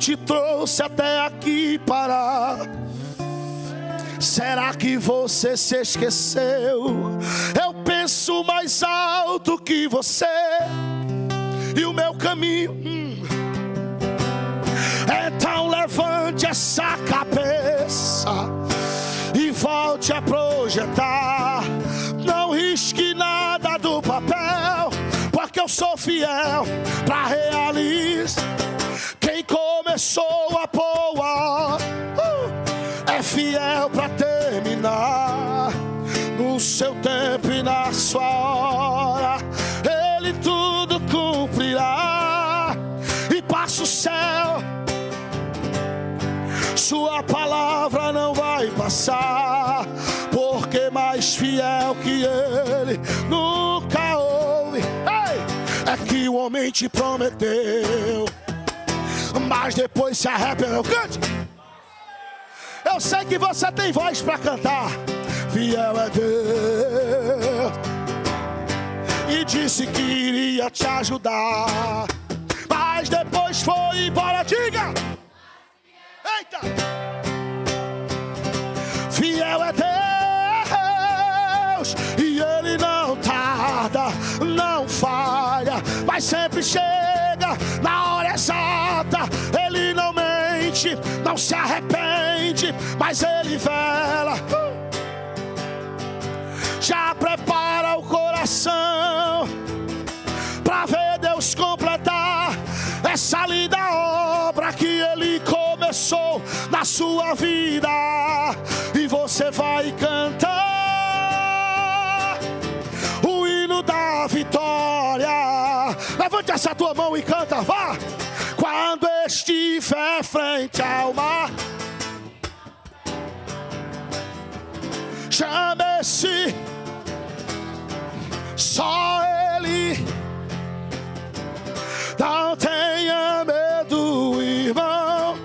te trouxe até aqui parar. Será que você se esqueceu? Eu penso mais alto que você, e o meu caminho. Então levante essa cabeça e volte a projetar. Não risque nada do papel, porque eu sou fiel para realizar. Quem começou a boa é fiel para terminar. No seu tempo e na sua hora, Ele tudo cumprirá. E passa o céu, sua palavra não vai passar, porque mais fiel que Ele nunca houve. É que o homem te prometeu, mas depois se arrependeu. Cante! Eu sei que você tem voz para cantar. Fiel é Deus, e disse que iria te ajudar, mas depois foi embora. Diga! Eita! Fiel é Deus, e Ele não tarda, não falha, mas sempre chega na hora exata. Ele não mente, não se arrepende, mas Ele vela. Já prepara o coração pra ver Deus completar essa linda obra que Ele começou na sua vida. E você vai cantar o hino da vitória. Levante essa tua mão e canta, vá! Quando estiver frente ao mar, chame-se só Ele. Não tenha medo, irmão.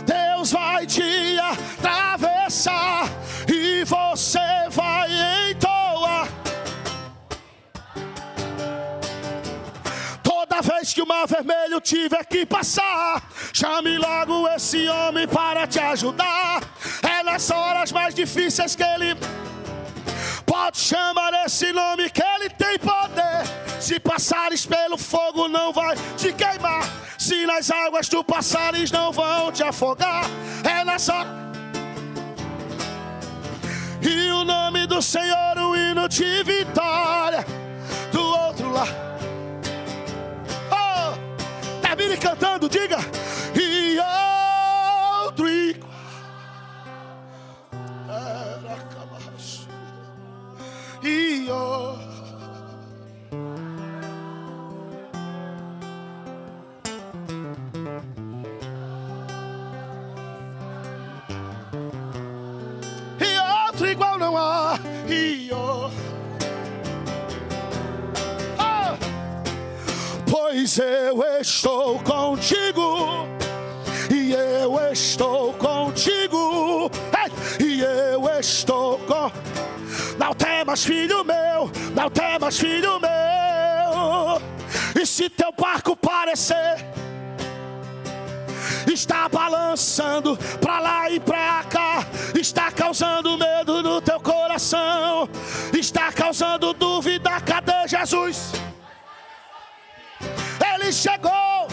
Deus vai te atravessar e você vai entoar. Toda vez que o mar vermelho tiver que passar, chame logo esse homem para te ajudar. É nas horas mais difíceis que Ele pode chamar esse nome, que Ele tem poder. Se passares pelo fogo não vai te queimar, se nas águas tu passares não vão te afogar. É nessa. E o nome do Senhor, o hino de vitória. Do outro lado, oh, termine cantando, diga. E outro igual. E outro. Igual não há. Pois eu estou contigo, e eu estou contigo, e eu estou com. Não temas, filho meu, não temas, filho meu. E se teu barco parecer está balançando pra lá e pra cá, está causando medo no teu coração, está causando dúvida, cadê Jesus? Ele chegou,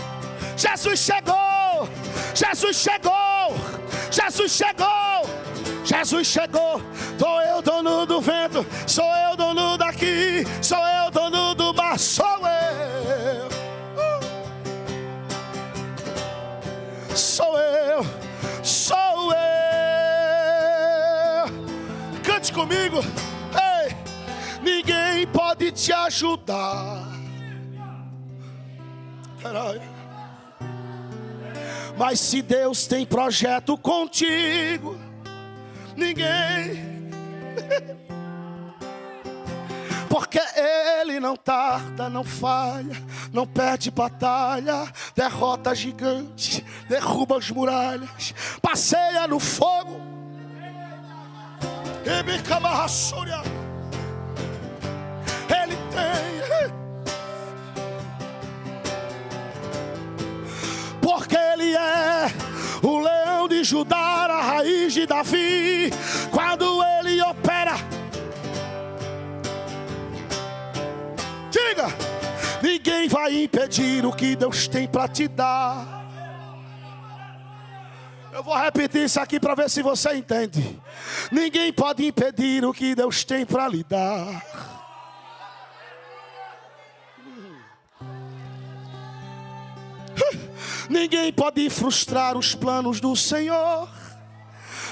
Jesus chegou, Jesus chegou, Jesus chegou, Jesus chegou. Sou eu dono do vento, sou eu dono daqui, sou eu dono do mar, sou eu. Sou eu, sou eu. Cante comigo. Ei, ninguém pode te ajudar, mas se Deus tem projeto contigo, ninguém. Porque Ele não tarda, não falha, não perde batalha, derrota gigante, derruba as muralhas, passeia no fogo. Ele tem. milagres de Davi, quando ele opera, diga, ninguém vai impedir o que Deus tem para te dar. Eu vou repetir isso aqui para ver se você entende. Ninguém pode impedir o que Deus tem para lhe dar. Ninguém pode frustrar os planos do Senhor.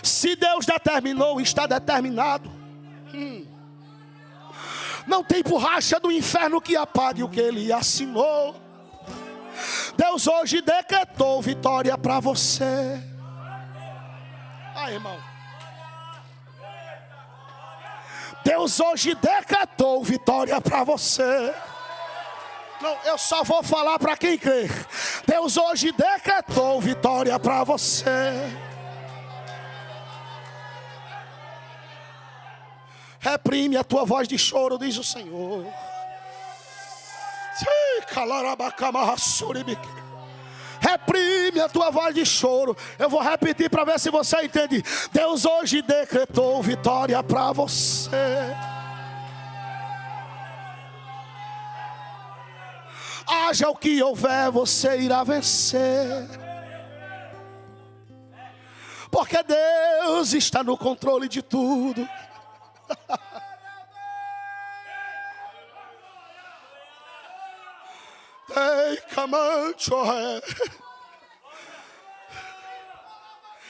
Se Deus determinou, está determinado. Não tem borracha do inferno que apague o que Ele assinou. Deus hoje decretou vitória para você. Ah, irmão. Deus hoje decretou vitória para você. Não, eu só vou falar para quem crer. Deus hoje decretou vitória para você. Reprime a tua voz de choro, diz o Senhor. Reprime a tua voz de choro. Eu vou repetir para ver se você entende. Deus hoje decretou vitória para você. Haja o que houver, você irá vencer. Porque Deus está no controle de tudo.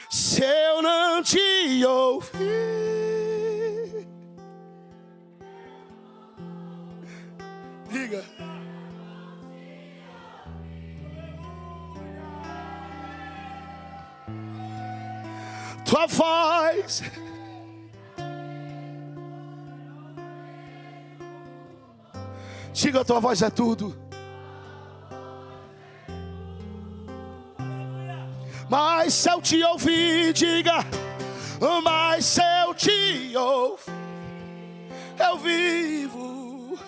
Se eu não te ouvir, diga. Tua voz diga, tua voz é tudo. Mas se eu te ouvir, diga, mas se eu te ouvir, eu vivo.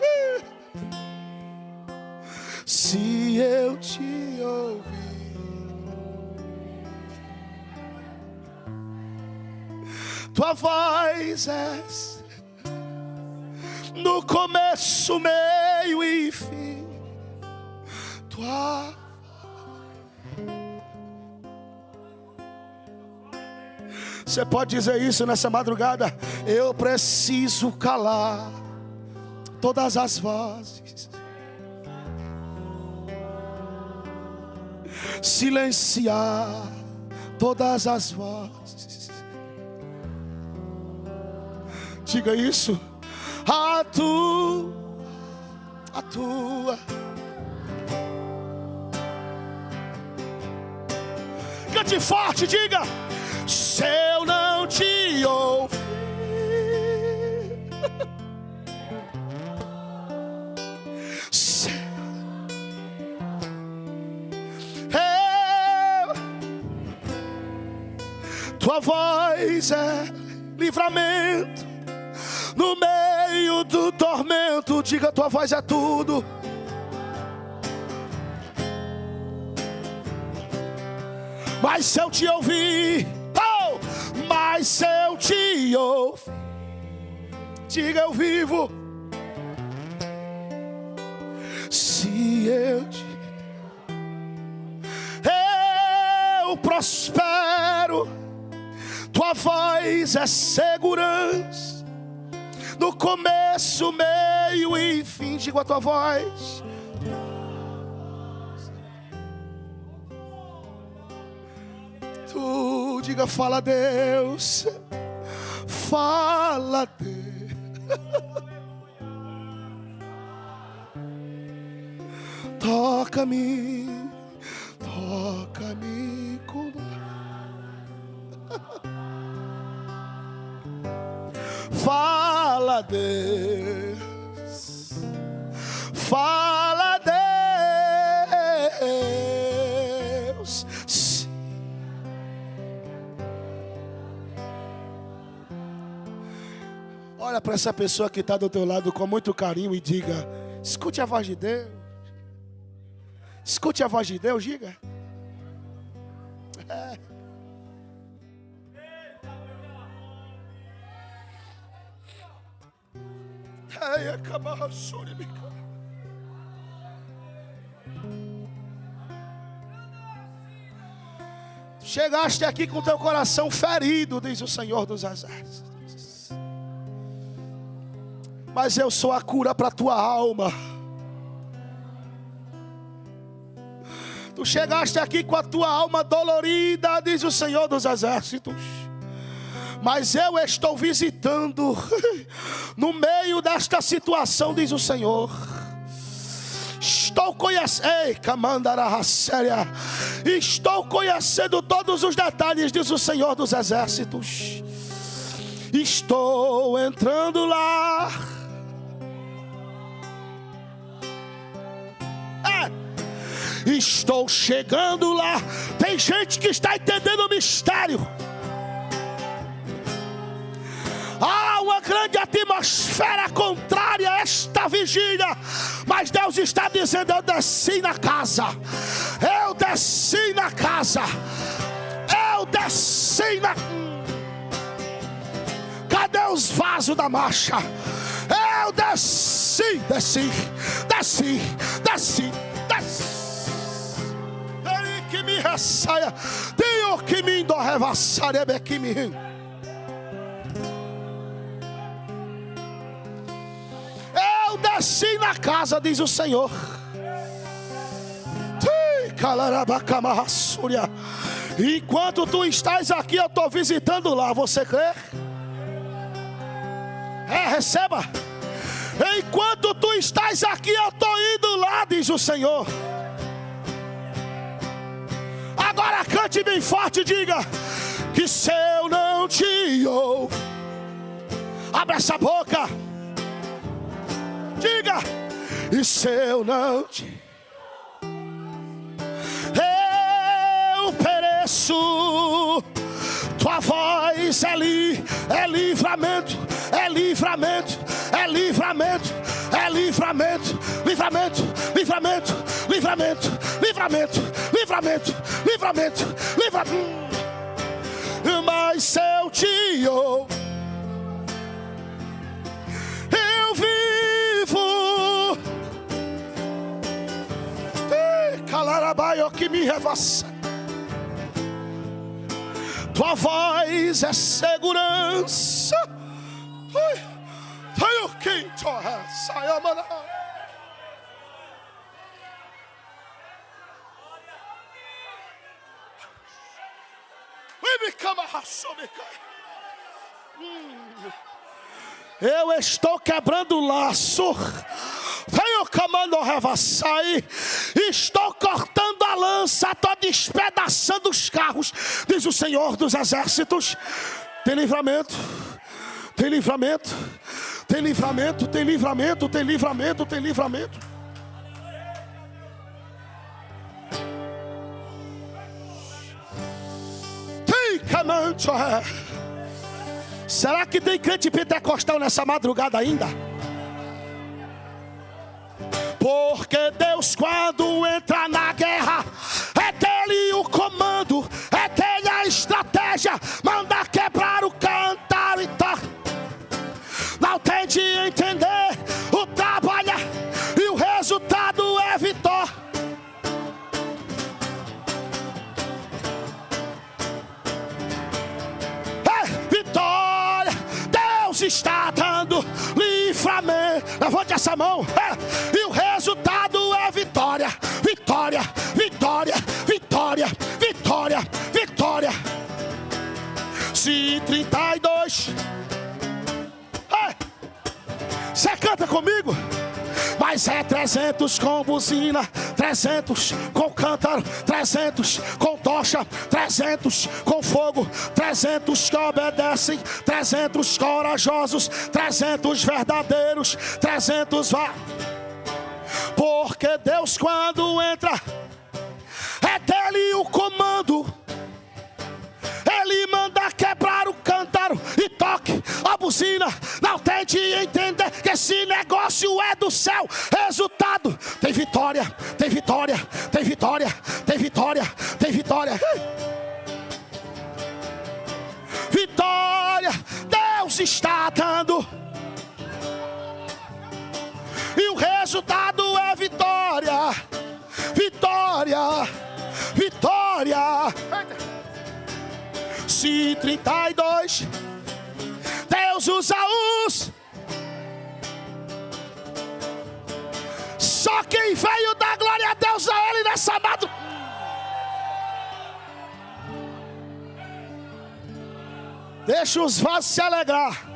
Se eu te ouvir, tua voz é no começo, meio e fim. Tua Você pode dizer isso nessa madrugada? Eu preciso calar todas as vozes, silenciar todas as vozes. Diga isso. A tua. Cante forte, diga. Se eu não te ouvir, tua voz é livramento no meio do tormento. Diga, tua voz é tudo. Mas se eu te ouvir, mas se eu te ouvir, diga, eu vivo. Se eu prospero, tua voz é segurança no começo, meio e fim. Diga a tua voz. Tu diga, fala Deus, fala Deus. Toca-me, toca-me como fala Deus, fala Deus. Olha para essa pessoa que está do teu lado com muito carinho e diga: escute a voz de Deus. Escute a voz de Deus, diga. Chegaste aqui com teu coração ferido, diz o Senhor dos Exércitos. Mas eu sou a cura para a tua alma. Tu chegaste aqui com a tua alma dolorida, diz o Senhor dos Exércitos. Mas eu estou visitando no meio desta situação, diz o Senhor. Estou conhecendo, estou conhecendo todos os detalhes, diz o Senhor dos Exércitos. Estou entrando lá. Estou chegando lá. Tem gente que está entendendo o mistério. Há uma grande atmosfera contrária a esta vigília. Mas Deus está dizendo: eu desci na casa. Eu desci na casa. Eu desci na... Cadê os vasos da marcha? Eu desci, desci, desci, desci, desci. Ele que me ressaia. Tenho que me endorrevassar. É que me... Desci na casa, diz o Senhor. Enquanto tu estás aqui, eu estou visitando lá. Você crê? Receba. Enquanto tu estás aqui, eu estou indo lá, diz o Senhor. Agora cante bem forte e diga: que se eu não te ouvo. Abra essa boca. Diga: e se eu não te... eu pereço. Tua voz é livramento, é livramento, é livramento, é livramento, livramento, livramento, livramento, livramento, livramento, livramento, livramento. Mas se eu te ouvo, eu vivo. Calarabaio que me revassa. Tua voz é segurança. Ai, o que saia, mano. Eu estou quebrando o laço. Venho camando o revassai. Estou cortando a lança. Estou despedaçando os carros, diz o Senhor dos Exércitos. Tem livramento. Tem livramento. Tem livramento. Tem livramento. Tem livramento. Tem livramento. Tem camante. Será que tem crente pentecostal nessa madrugada ainda? Porque Deus, quando entra na guerra, é dele o comando, é dele a estratégia, manda quebrar o cantar e tá. Não tem de entender o trabalho e o resultado é vitória. É vitória, Deus está dando livramento. Levante essa mão. E o resultado é vitória, vitória, vitória, vitória, vitória, vitória. Se 32. Você canta comigo? Mas é 300 com buzina, 300 com cântaro, 300 com tocha, 300 com fogo, 300 que obedecem, 300 corajosos, 300 verdadeiros, 300 porque Deus, quando entra, é dele o comando. Ele manda quebrar o cântaro e toque a buzina. Não tente entender que esse negócio é do céu. Resultado: tem vitória, tem vitória, tem vitória, tem vitória, tem vitória. Vitória, Deus está dando. o resultado é vitória, vitória, vitória. Se 32, Deus usa os. Só quem veio dar glória a Deus a Ele nessa madrugada. Deixa os vasos se alegrar.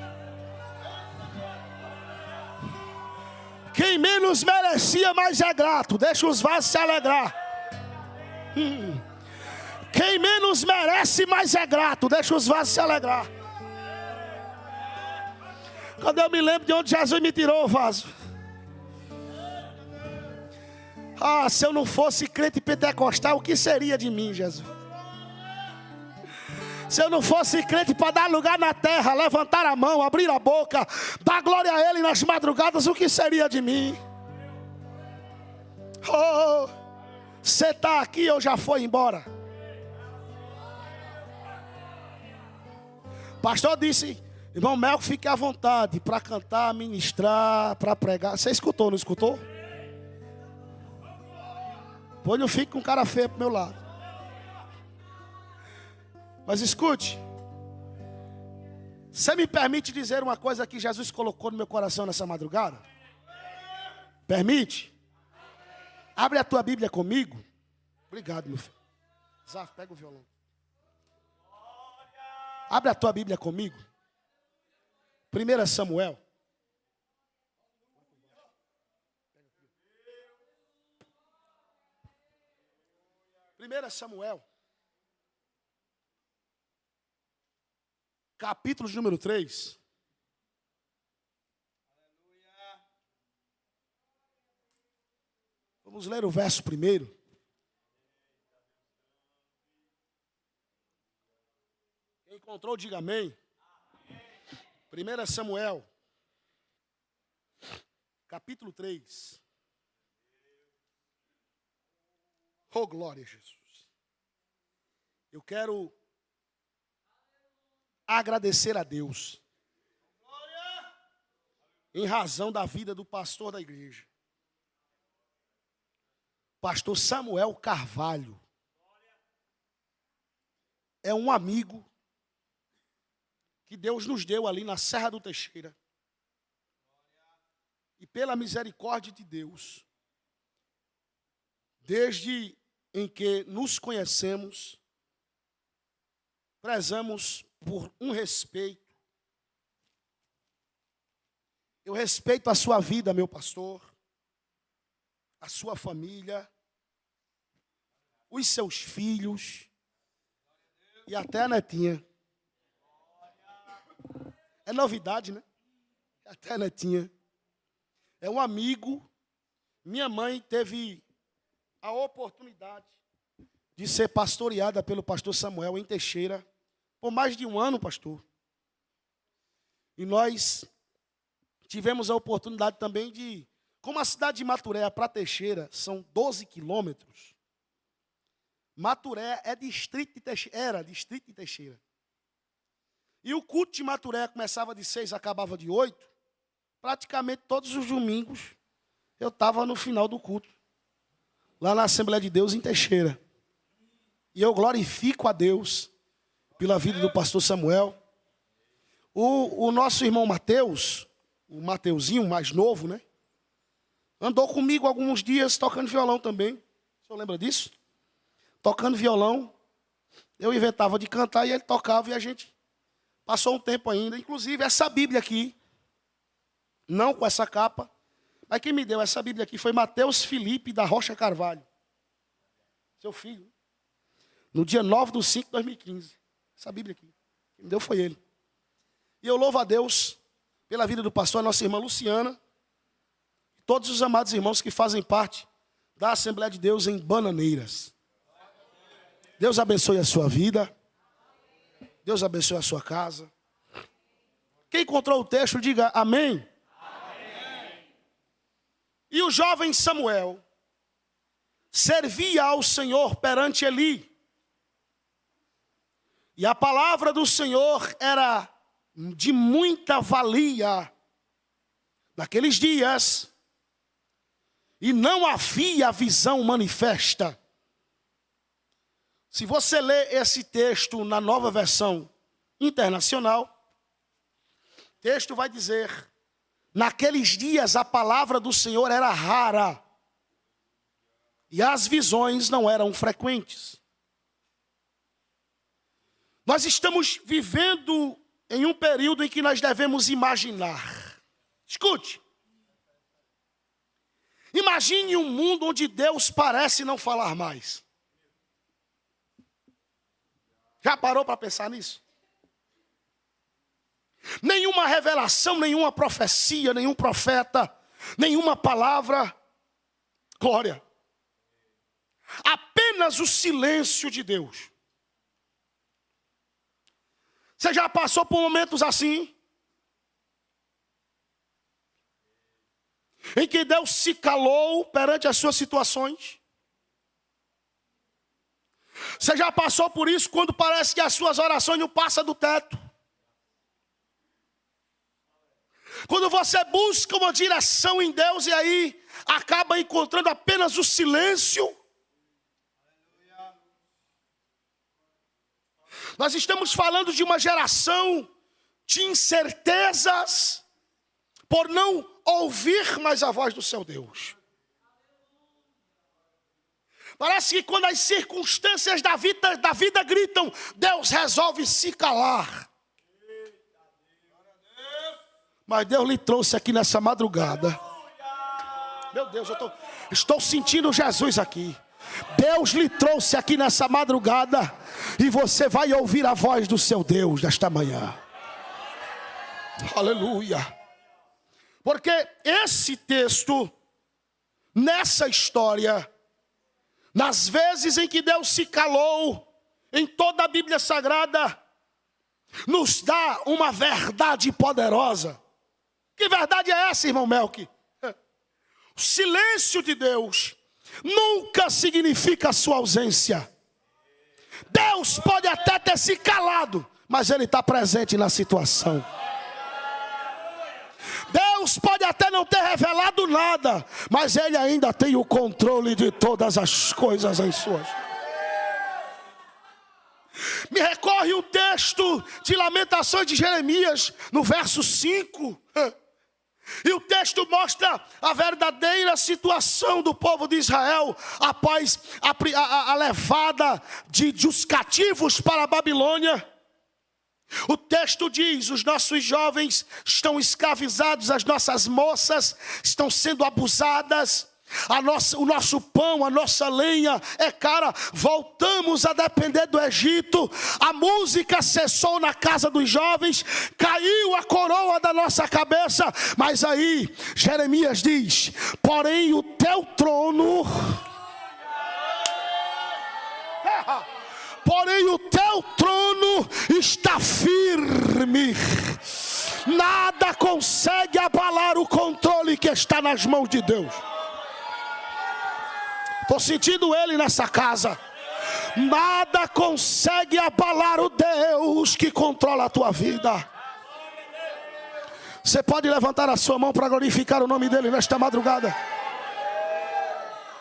Quem menos merecia, mais é grato. Deixa os vasos se alegrar. Quem menos merece, mais é grato. Deixa os vasos se alegrar. Quando eu me lembro de onde Jesus me tirou o vaso. Ah, se eu não fosse crente pentecostal, o que seria de mim, Jesus? Se eu não fosse crente para dar lugar na terra, levantar a mão, abrir a boca, dar glória a Ele nas madrugadas, o que seria de mim? Oh, você está aqui ou já foi embora? O pastor disse, irmão Melco, fique à vontade para cantar, ministrar, para pregar. Você escutou, não escutou? Pois não fique com um cara feio pro meu lado. Mas escute, você me permite dizer uma coisa que Jesus colocou no meu coração nessa madrugada? Permite? Abre a tua Bíblia comigo. Obrigado, meu filho. Zaf, pega o violão. Abre a tua Bíblia comigo. 1 Samuel. Capítulo de número 3. Vamos ler o verso primeiro. Quem encontrou, diga amém. 1 Samuel, capítulo 3. Oh, glória a Jesus. Eu quero agradecer a Deus em razão da vida do pastor da igreja, pastor Samuel Carvalho. É um amigo que Deus nos deu ali na Serra do Teixeira. E pela misericórdia de Deus, desde em que nos conhecemos, prezamos por um respeito. Eu respeito a sua vida, meu pastor, a sua família, os seus filhos e até a netinha. É novidade, né? Até a netinha. É um amigo. Minha mãe teve a oportunidade de ser pastoreada pelo pastor Samuel em Teixeira por mais de um ano, pastor. E nós tivemos a oportunidade também de, como a cidade de Maturé para Teixeira são 12 quilômetros, Maturé é distrito de Teixeira, era distrito de Teixeira. E o culto de Maturé começava de 6, acabava de 8. Praticamente todos os domingos eu estava no final do culto, lá na Assembleia de Deus em Teixeira. E eu glorifico a Deus pela vida do pastor Samuel. O nosso irmão Mateus, o Mateuzinho, mais novo, né? Andou comigo alguns dias tocando violão também. O senhor lembra disso? Tocando violão. Eu inventava de cantar e ele tocava e a gente passou um tempo ainda. Inclusive essa Bíblia aqui, não com essa capa, mas quem me deu essa Bíblia aqui foi Mateus Felipe da Rocha Carvalho. Seu filho. No dia 9/5/2015. Essa Bíblia aqui. Quem me deu foi ele. E eu louvo a Deus pela vida do pastor, a nossa irmã Luciana, e todos os amados irmãos que fazem parte da Assembleia de Deus em Bananeiras. Deus abençoe a sua vida. Deus abençoe a sua casa. Quem encontrou o texto, diga amém. Amém. E o jovem Samuel servia ao Senhor perante Eli. E a palavra do Senhor era de muita valia. Naqueles dias, e não havia visão manifesta. Se você ler esse texto na Nova Versão Internacional, o texto vai dizer: naqueles dias a palavra do Senhor era rara e as visões não eram frequentes. Nós estamos vivendo em um período em que nós devemos imaginar. Escute. Imagine um mundo onde Deus parece não falar mais. Já parou para pensar nisso? Nenhuma revelação, nenhuma profecia, nenhum profeta, nenhuma palavra. Glória. Apenas o silêncio de Deus. Você já passou por momentos assim? Em que Deus se calou perante as suas situações? Você já passou por isso quando parece que as suas orações não passam do teto? Quando você busca uma direção em Deus e aí acaba encontrando apenas o silêncio? Nós estamos falando de uma geração de incertezas por não ouvir mais a voz do seu Deus. Parece que quando as circunstâncias da vida gritam, Deus resolve se calar. Mas Deus lhe trouxe aqui nessa madrugada. Meu Deus, eu estou sentindo Jesus aqui. Deus lhe trouxe aqui nessa madrugada e você vai ouvir a voz do seu Deus nesta manhã. Aleluia. Porque esse texto, nessa história, nas vezes em que Deus se calou, em toda a Bíblia Sagrada, nos dá uma verdade poderosa. Que verdade é essa, irmão Melqui? O silêncio de Deus nunca significa a sua ausência. Deus pode até ter se calado, mas Ele está presente na situação. Deus pode até não ter revelado nada, mas Ele ainda tem o controle de todas as coisas em suas mãos. Me recorre o texto de Lamentações de Jeremias, no verso 5. E o texto mostra a verdadeira situação do povo de Israel após a levada dos cativos para a Babilônia. O texto diz: os nossos jovens estão escravizados, as nossas moças estão sendo abusadas, o nosso pão, a nossa lenha é cara, voltamos a depender do Egito, a música cessou na casa dos jovens, caiu a coroa da nossa cabeça. Mas aí Jeremias diz: porém o teu trono, porém o teu trono está firme, nada consegue abalar o controle que está nas mãos de Deus. Estou sentindo Ele nessa casa. Nada consegue abalar o Deus que controla a tua vida. Você pode levantar a sua mão para glorificar o nome dEle nesta madrugada.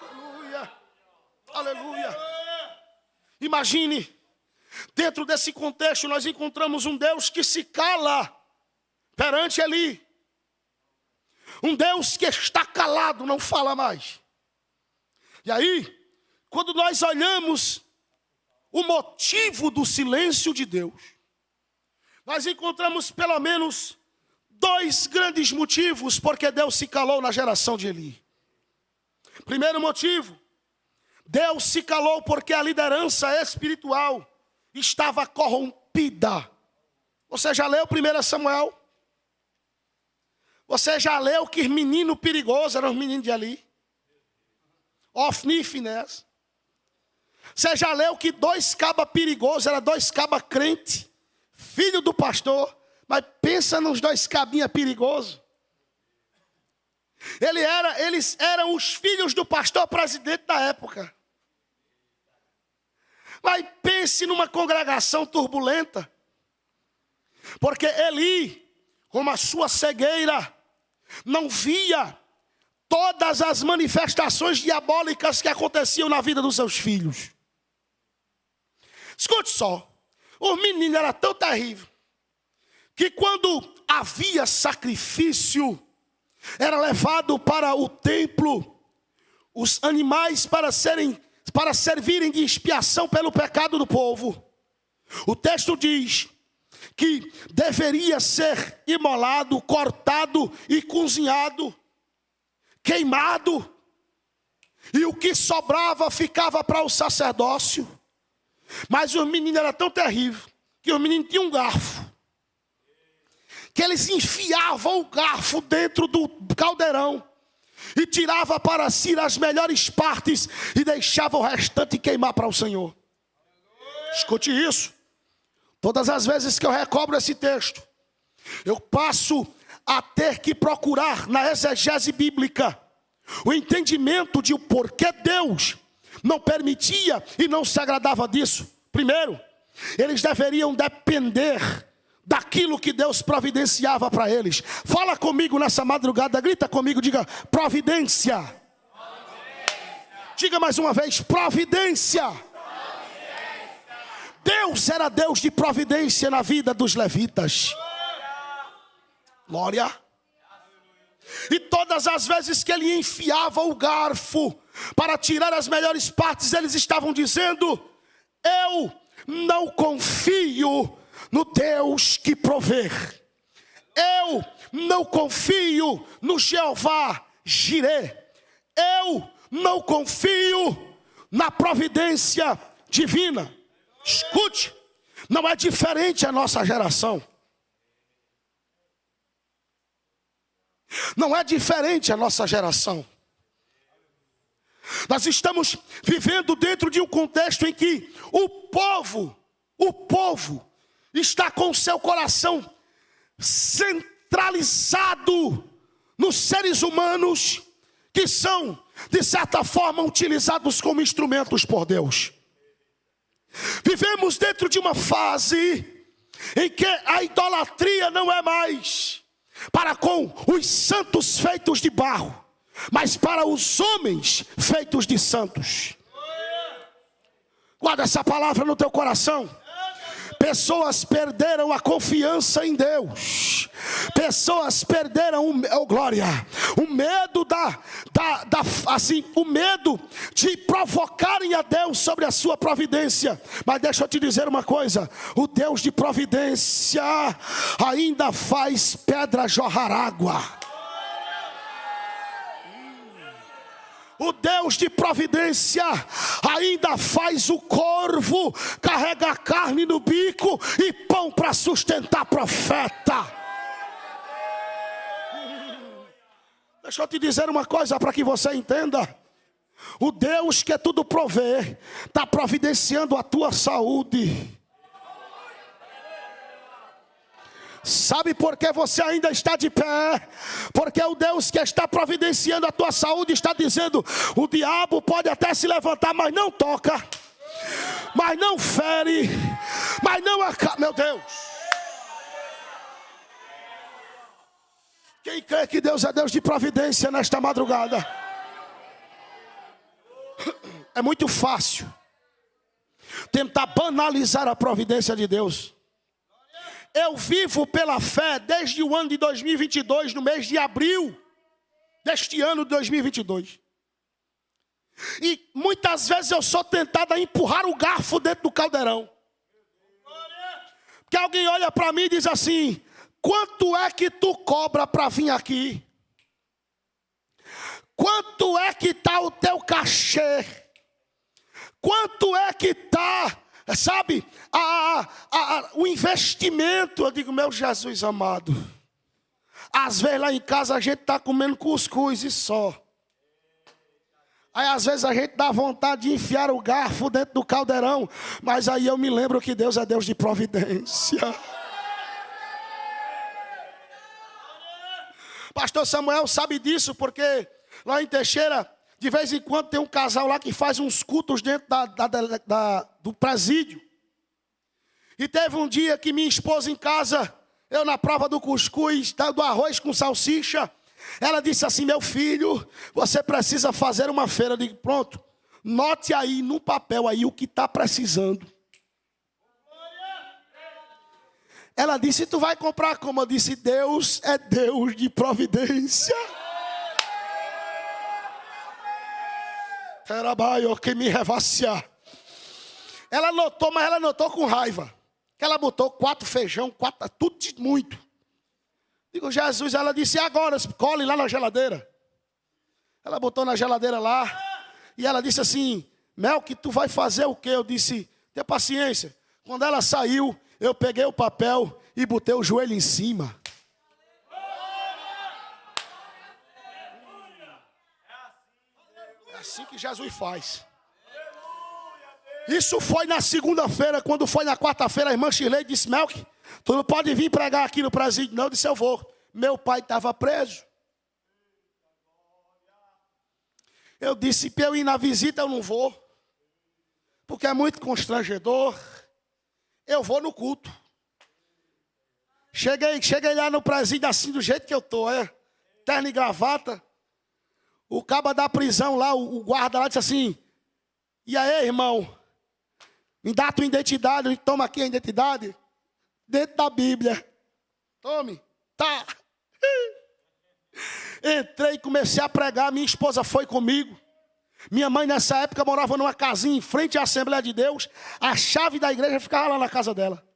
Aleluia. Aleluia. Imagine, dentro desse contexto nós encontramos um Deus que se cala perante Ele. Um Deus que está calado, não fala mais. E aí, quando nós olhamos o motivo do silêncio de Deus, nós encontramos pelo menos 2 grandes motivos porque Deus se calou na geração de Eli. Primeiro motivo, Deus se calou porque a liderança espiritual estava corrompida. Você já leu 1 Samuel? Você já leu que menino perigoso eram os meninos de Eli? Ofni e Finés. Você já leu que 2 cabas perigosos eram 2 cabas crentes, filho do pastor, mas pensa nos 2 cabinhas perigosos. Eles eram os filhos do pastor presidente da época. Mas pense numa congregação turbulenta. Porque Eli, com a sua cegueira, não via todas as manifestações diabólicas que aconteciam na vida dos seus filhos. Escute só, o menino era tão terrível, que quando havia sacrifício, era levado para o templo, os animais para servirem de expiação pelo pecado do povo. O texto diz que deveria ser imolado, cortado e cozinhado, queimado, e o que sobrava ficava para o sacerdócio. Mas o menino era tão terrível, que o menino tinha um garfo, que eles enfiavam o garfo dentro do caldeirão, e tirava para si as melhores partes, e deixava o restante queimar para o Senhor. Escute isso. Todas as vezes que eu recobro esse texto, eu passo a ter que procurar na exegese bíblica o entendimento de o porquê Deus não permitia e não se agradava disso. Primeiro, eles deveriam depender daquilo que Deus providenciava para eles. Fala comigo nessa madrugada, grita comigo, diga providência. Diga mais uma vez, providência. Deus era Deus de providência na vida dos levitas. Glória. E todas as vezes que ele enfiava o garfo para tirar as melhores partes, eles estavam dizendo: eu não confio no Deus que provê. Eu não confio no Jeová Jireh. Eu não confio na providência divina. Escute, não é diferente a nossa geração. Não é diferente a nossa geração. Nós estamos vivendo dentro de um contexto em que o povo está com o seu coração centralizado nos seres humanos que são, de certa forma, utilizados como instrumentos por Deus. Vivemos dentro de uma fase em que a idolatria não é mais para com os santos feitos de barro, mas para os homens feitos de santos. Guarda essa palavra no teu coração. Pessoas perderam a confiança em Deus. Pessoas perderam o medo o medo de provocarem a Deus sobre a sua providência. Mas deixa eu te dizer uma coisa: o Deus de providência ainda faz pedra jorrar água. O Deus de providência ainda faz o corvo carregar carne no bico e pão para sustentar profeta. Deixa eu te dizer uma coisa para que você entenda. O Deus que tudo provê está providenciando a tua saúde. Sabe por que você ainda está de pé? Porque o Deus que está providenciando a tua saúde está dizendo: o diabo pode até se levantar, mas não toca, mas não fere, mas não acaba. Meu Deus, quem crê que Deus é Deus de providência nesta madrugada? É muito fácil tentar banalizar a providência de Deus. Eu vivo pela fé desde o ano de 2022, no mês de abril deste ano de 2022. E muitas vezes eu sou tentado a empurrar o garfo dentro do caldeirão. Porque alguém olha para mim e diz assim: quanto é que tu cobra para vir aqui? Quanto é que está o teu cachê? Quanto é que está... Sabe, o investimento? Eu digo: meu Jesus amado, às vezes lá em casa a gente está comendo cuscuz e só. Aí às vezes a gente dá vontade de enfiar o garfo dentro do caldeirão, mas aí eu me lembro que Deus é Deus de providência. Pastor Samuel sabe disso, porque lá em Teixeira, de vez em quando tem um casal lá que faz uns cultos dentro do presídio. E teve um dia que minha esposa em casa, eu na prova do cuscuz, do arroz com salsicha, Ela disse assim: meu filho, você precisa fazer uma feira. Eu digo: pronto, note aí no papel aí o que está precisando. Ela disse: tu vai comprar como? Eu disse: Deus é Deus de providência. Trabalho que me revaciar. Ela anotou, mas ela anotou com raiva. Que ela botou 4 feijão, 4, tudo de muito. Digo: Jesus, ela disse: e agora? Cole lá na geladeira. Ela botou na geladeira lá. E ela disse assim: Mel, que tu vai fazer o quê? Eu disse: tenha paciência. Quando ela saiu, eu peguei o papel e botei o joelho em cima. É assim que Jesus faz. Isso foi na segunda-feira. Quando foi na quarta-feira, a irmã Shirley disse: Melk, tu não pode vir pregar aqui no presídio. Não, eu disse: eu vou. Meu pai estava preso. Eu disse: para eu ir na visita eu não vou, porque é muito constrangedor. Eu vou no culto. Cheguei lá no presídio assim do jeito que eu estou, terno e gravata. O cabo da prisão lá, o guarda lá disse assim: e aí, irmão, me dá a tua identidade. Toma aqui a identidade, dentro da Bíblia. Tome, tá. Entrei e comecei a pregar. Minha esposa foi comigo. Minha mãe nessa época morava numa casinha em frente à Assembleia de Deus. A chave da igreja ficava lá na casa dela.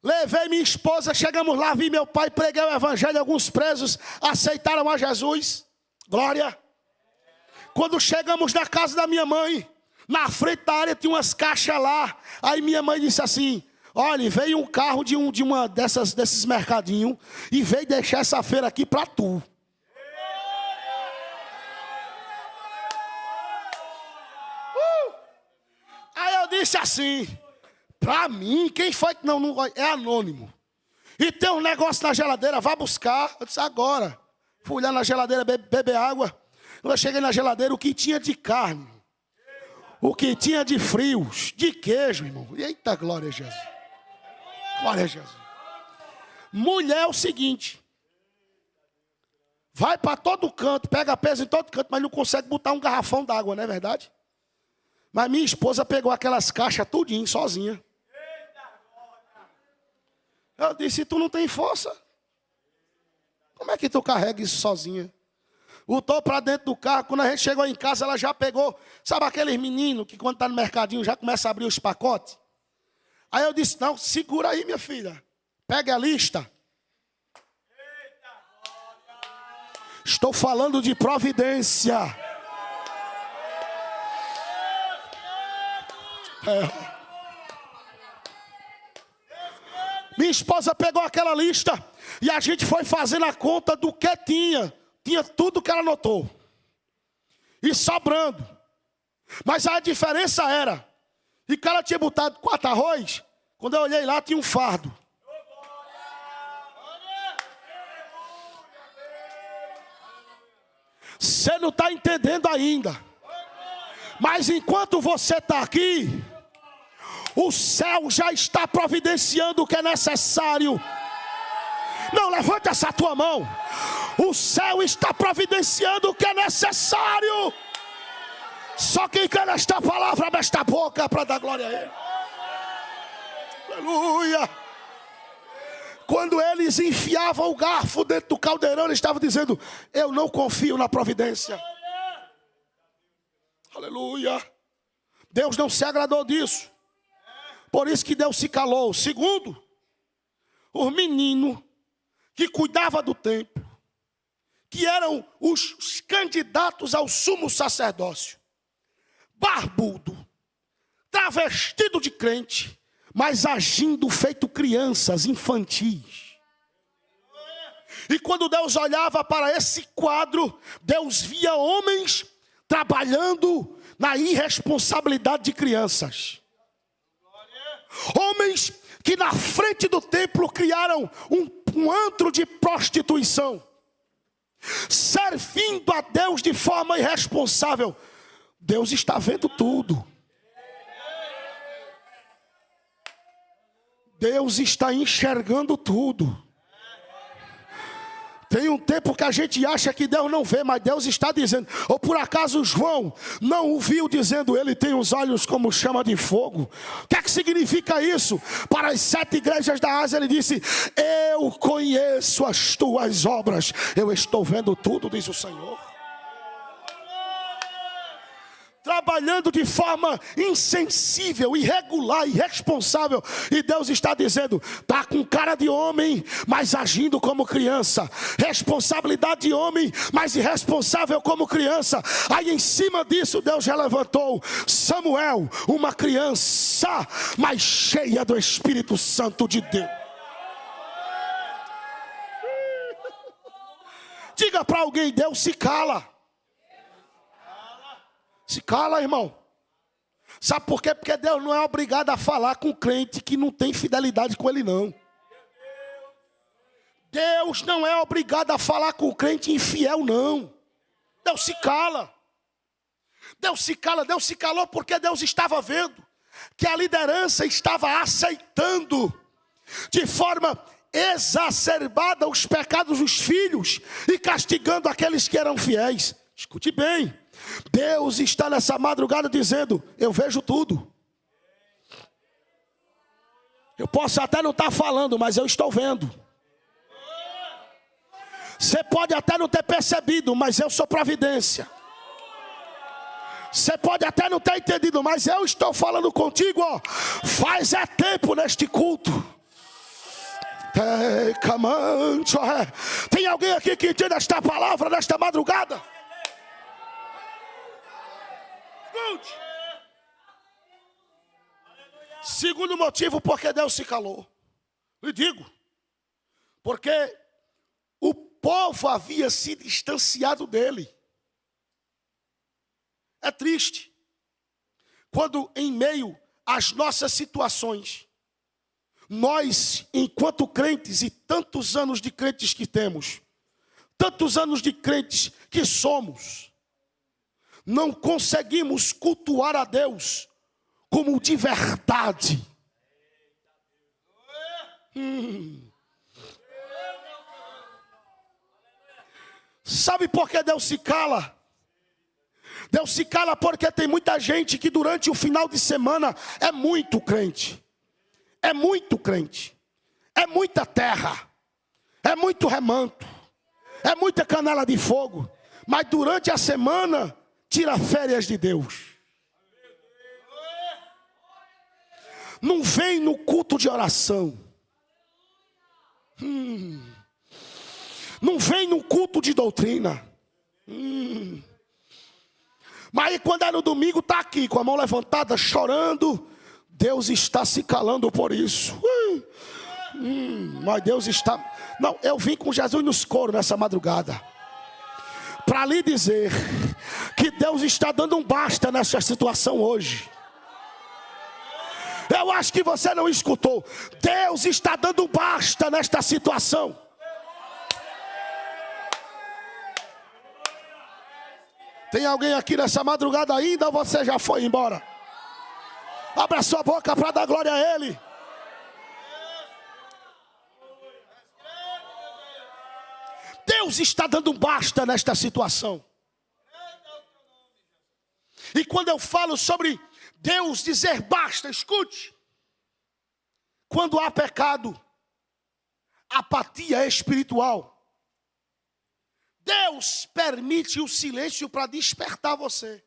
Levei minha esposa, chegamos lá, vi meu pai, preguei o evangelho. Alguns presos aceitaram a Jesus. Glória. Quando chegamos na casa da minha mãe, na frente da área tinha umas caixas lá. Aí minha mãe disse assim: olha, veio um carro de uma desses mercadinhos e veio deixar essa feira aqui para tu. Aí eu disse assim: para mim, quem foi que não é anônimo. E tem um negócio na geladeira, vá buscar. Eu disse: agora. Fui lá na geladeira beber água. Quando eu cheguei na geladeira, o que tinha de carne, o que tinha de frios, de queijo, irmão. Eita, glória a Jesus. Glória a Jesus. Mulher é o seguinte: vai para todo canto, pega peso em todo canto, mas não consegue botar um garrafão d'água, não é verdade? Mas minha esposa pegou aquelas caixas tudinho, sozinha. Eu disse: tu não tem força? Como é que tu carrega isso sozinha? Botou para dentro do carro. Quando a gente chegou em casa, ela já pegou. Sabe aqueles meninos que quando está no mercadinho já começa a abrir os pacotes? Aí eu disse: não, segura aí, minha filha. Pega a lista. Estou falando de providência. Minha esposa pegou aquela lista e a gente foi fazendo a conta do que tinha. Tinha tudo que ela anotou. E sobrando. Mas a diferença era, e que ela tinha botado 4 arroz, quando eu olhei lá tinha um fardo. Você não está entendendo ainda. Mas enquanto você está aqui, o céu já está providenciando o que é necessário. Não, levante essa tua mão. O céu está providenciando o que é necessário. Só quem quer nesta palavra, nesta boca, para dar glória a Ele. Aleluia. Quando eles enfiavam o garfo dentro do caldeirão, eles estavam dizendo: eu não confio na providência. Aleluia. Deus não se agradou disso. Por isso que Deus se calou. Segundo, os meninos que cuidavam do templo, que eram os candidatos ao sumo sacerdócio, barbudo, travestido de crente, mas agindo feito crianças infantis. E quando Deus olhava para esse quadro, Deus via homens trabalhando na irresponsabilidade de crianças. Homens que na frente do templo criaram um antro de prostituição, servindo a Deus de forma irresponsável. Deus está vendo tudo. Deus está enxergando tudo. Tem um tempo que a gente acha que Deus não vê, mas Deus está dizendo. Ou por acaso João não o viu dizendo, ele tem os olhos como chama de fogo? O que é que significa isso? Para as 7 igrejas da Ásia ele disse, eu conheço as tuas obras, eu estou vendo tudo, diz o Senhor. Trabalhando de forma insensível, irregular, irresponsável. E Deus está dizendo, está com cara de homem, mas agindo como criança. Responsabilidade de homem, mas irresponsável como criança. Aí em cima disso Deus já levantou Samuel, uma criança, mas cheia do Espírito Santo de Deus. Diga para alguém, Deus se cala. Se cala, irmão. Sabe por quê? Porque Deus não é obrigado a falar com crente que não tem fidelidade com ele, não. Deus não é obrigado a falar com o crente infiel, não. Deus se cala. Deus se cala. Deus se calou porque Deus estava vendo que a liderança estava aceitando de forma exacerbada os pecados dos filhos e castigando aqueles que eram fiéis. Escute bem. Deus está nessa madrugada dizendo, eu vejo tudo. Eu posso até não estar falando, mas eu estou vendo. Você pode até não ter percebido, mas eu sou providência. Você pode até não ter entendido, mas eu estou falando contigo, ó. Faz tempo neste culto. Tem alguém aqui que entende esta palavra nesta madrugada? Segundo motivo porque Deus se calou. Lhe digo, porque o povo havia se distanciado dele. É triste quando em meio às nossas situações, nós, enquanto crentes e tantos anos de crentes que temos, tantos anos de crentes que somos, não conseguimos cultuar a Deus como de verdade. Sabe por que Deus se cala? Deus se cala porque tem muita gente que durante o final de semana é muito crente. É muito crente. É muita terra. É muito remanto. É muita canela de fogo. Mas durante a semana tira férias de Deus. Não vem no culto de oração. Não vem no culto de doutrina. Mas aí quando é no domingo está aqui com a mão levantada chorando. Deus está se calando por isso. Mas Deus está... Não, eu vim com Jesus nos coros nessa madrugada para lhe dizer que Deus está dando um basta nessa situação hoje. Eu acho que você não escutou. Deus está dando um basta nesta situação. Tem alguém aqui nessa madrugada ainda ou você já foi embora? Abra sua boca para dar glória a Ele. Deus está dando um basta nesta situação. E quando eu falo sobre Deus dizer basta, escute. Quando há pecado, apatia espiritual, Deus permite o silêncio para despertar você.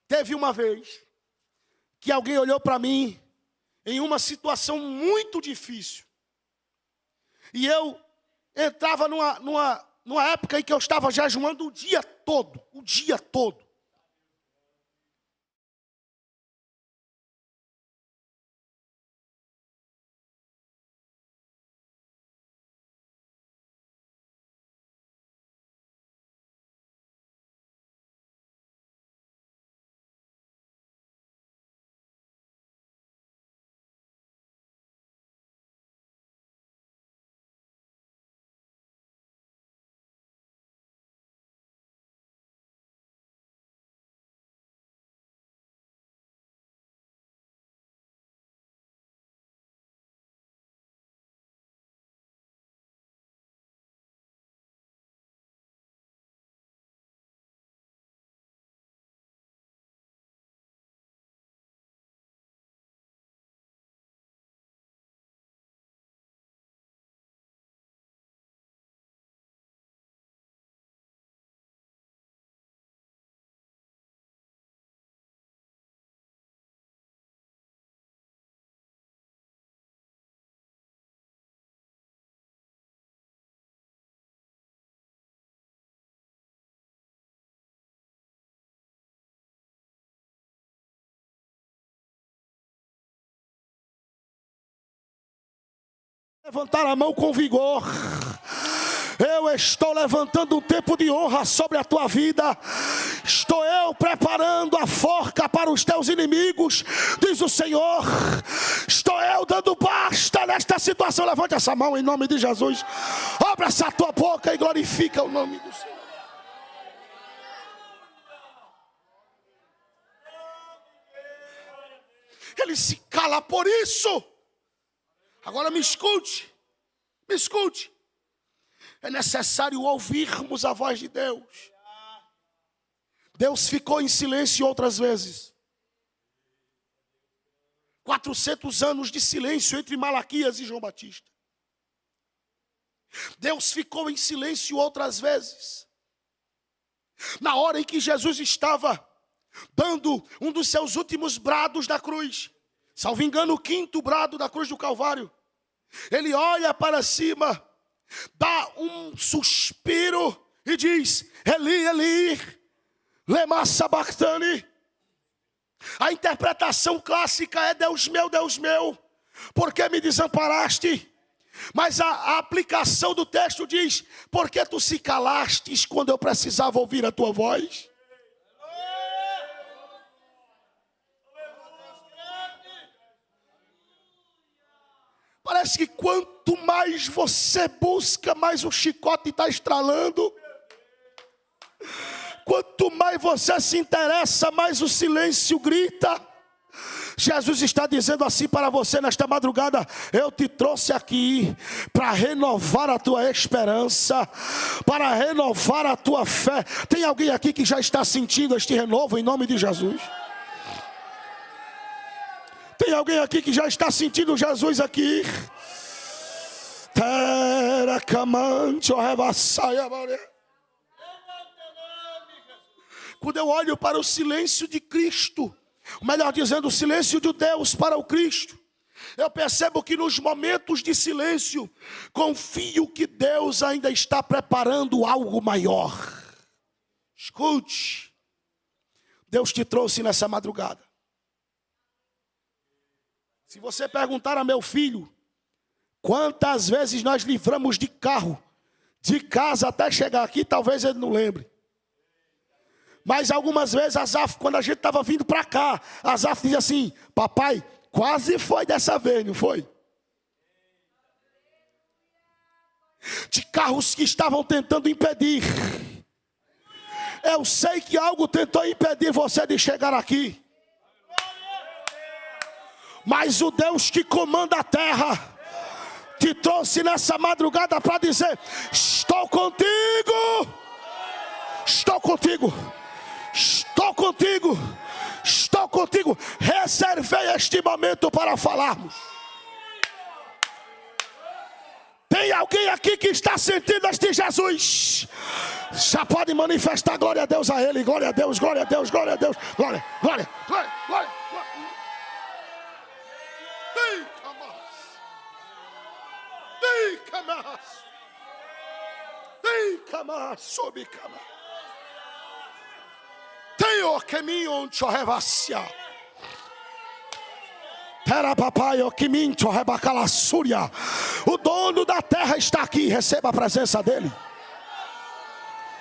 Teve uma vez que alguém olhou para mim em uma situação muito difícil. E eu entrava numa época em que eu estava jejuando o dia todo. Levantar a mão com vigor. Eu estou levantando um tempo de honra sobre a tua vida. Estou eu preparando a forca para os teus inimigos, diz o Senhor. Estou eu dando basta nesta situação. Levante essa mão em nome de Jesus. Abre essa tua boca e glorifica o nome do Senhor. Ele se cala por isso. Agora me escute. Me escute. É necessário ouvirmos a voz de Deus. Deus ficou em silêncio outras vezes. 400 anos de silêncio entre Malaquias e João Batista. Deus ficou em silêncio outras vezes. Na hora em que Jesus estava dando um dos seus últimos brados da cruz, salvo engano, o 5º brado da cruz do Calvário, ele olha para cima, dá um suspiro e diz: Eli, Eli, lema sabachthani. A interpretação clássica é: Deus meu, por que me desamparaste? Mas a aplicação do texto diz: por que tu se calastes quando eu precisava ouvir a tua voz? Parece que quanto mais você busca, mais o chicote está estralando. Quanto mais você se interessa, mais o silêncio grita. Jesus está dizendo assim para você nesta madrugada: eu te trouxe aqui para renovar a tua esperança, para renovar a tua fé. Tem alguém aqui que já está sentindo este renovo em nome de Jesus? Tem alguém aqui que já está sentindo Jesus aqui? Quando eu olho para o silêncio de Cristo, melhor dizendo, o silêncio de Deus para o Cristo, eu percebo que nos momentos de silêncio, confio que Deus ainda está preparando algo maior. Escute, Deus te trouxe nessa madrugada. Se você perguntar a meu filho, quantas vezes nós livramos de carro, de casa até chegar aqui, talvez ele não lembre. Mas algumas vezes, Azaf, quando a gente estava vindo para cá, Azaf dizia assim: papai, quase foi dessa vez, não foi? De carros que estavam tentando impedir. Eu sei que algo tentou impedir você de chegar aqui. Mas o Deus que comanda a terra te trouxe nessa madrugada para dizer: estou contigo, estou contigo, estou contigo, estou contigo. Reservei este momento para falarmos. Tem alguém aqui que está sentindo este Jesus? Já pode manifestar glória a Deus a Ele. Glória a Deus, glória a Deus, glória a Deus. Glória, glória, glória, glória. Tenho caminho de revassia. Terá papai o caminho de rebacalassúria. O dono da terra está aqui. Receba a presença dele.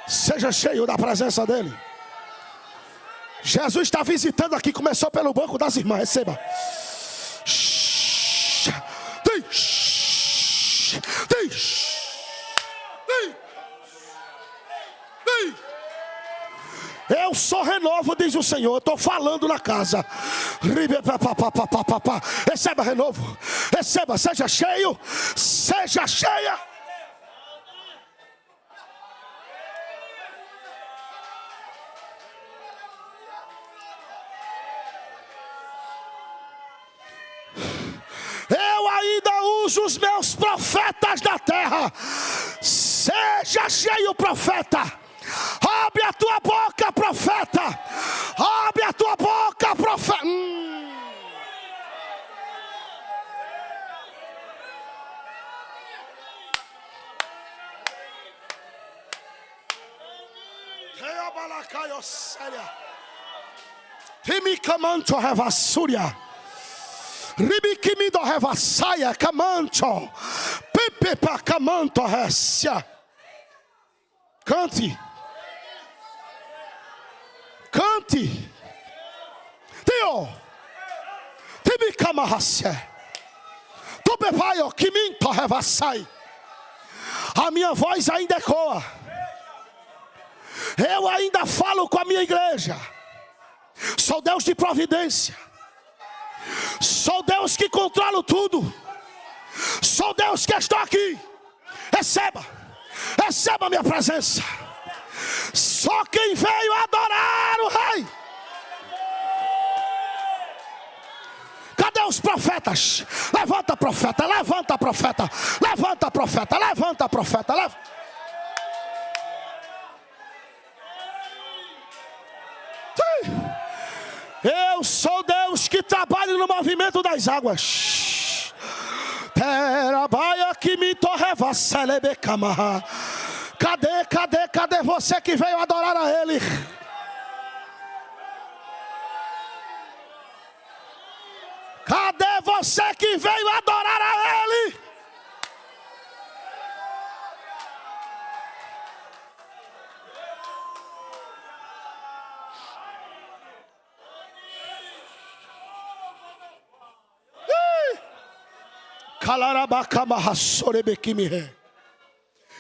Seja cheio da presença dele. Jesus está visitando aqui. Começou pelo banco das irmãs. Receba. Eu sou renovo, diz o Senhor. Eu estou falando na casa. Receba renovo. Receba, seja cheio. Seja cheia. Eu ainda uso os meus profetas da terra. Seja cheio, profeta. Abre a tua boca, profeta. Abre a tua boca, profeta. Timicamancho revassúria. Ribikimido revassaia camancho. Pepacamanto récia. Cante. Cante. Tio. Tibicamarrácia. Tu bevaio que minto revassai. A minha voz ainda ecoa. Eu ainda falo com a minha igreja. Sou Deus de providência. Sou Deus que controlo tudo. Sou Deus que estou aqui. Receba. Receba a minha presença. Só quem veio adorar o Rei. Cadê os profetas? Levanta profeta, levanta profeta. Levanta profeta, levanta profeta, levanta. Eu sou Deus que trabalha no movimento das águas. Terabaia que me torreva celebecama. Cadê você que veio adorar a Ele? Cadê você que veio adorar a Ele?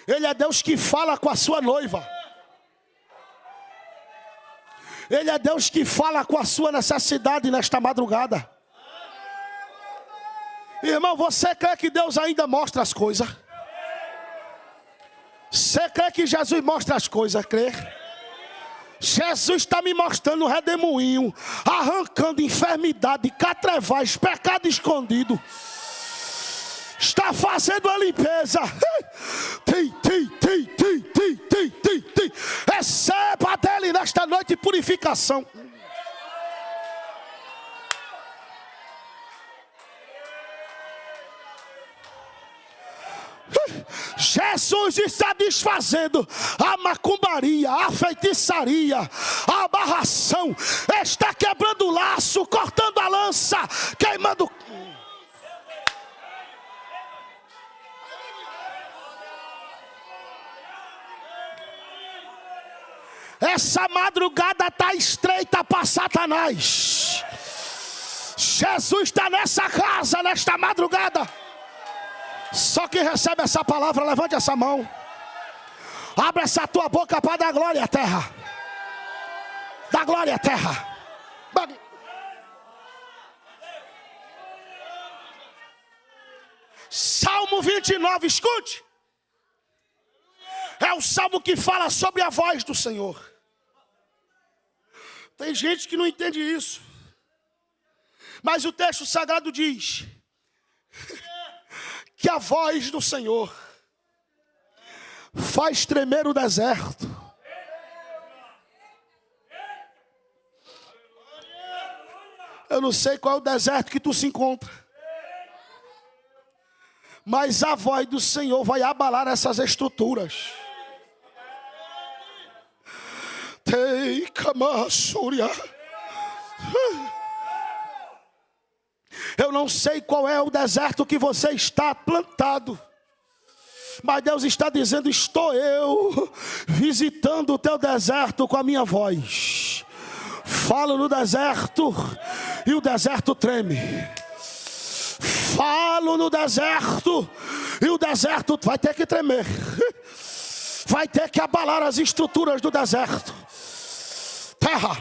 Ele é Deus que fala com a sua noiva. Ele é Deus que fala com a sua necessidade nesta madrugada. Irmão, você crê que Deus ainda mostra as coisas? Você crê que Jesus mostra as coisas? Crê? Jesus está me mostrando um redemoinho, arrancando enfermidade, catrevais, pecado escondido. Está fazendo a limpeza. Receba dele nesta noite purificação. Jesus está desfazendo a macumbaria, a feitiçaria, a amarração. Está quebrando o laço, cortando a lança, queimando. Essa madrugada está estreita para Satanás. Jesus está nessa casa, nesta madrugada. Só que recebe essa palavra, levante essa mão. Abre essa tua boca para dar glória à terra. Dá glória à terra. Salmo 29, escute. É o salmo que fala sobre a voz do Senhor. Tem gente que não entende isso. Mas o texto sagrado diz que a voz do Senhor faz tremer o deserto. Eu não sei qual é o deserto que tu se encontra, mas a voz do Senhor vai abalar essas estruturas. Eu não sei qual é o deserto que você está plantado, mas Deus está dizendo: estou eu visitando o teu deserto com a minha voz. Falo no deserto e o deserto treme. Falo no deserto e o deserto vai ter que tremer. Vai ter que abalar as estruturas do deserto. Terra.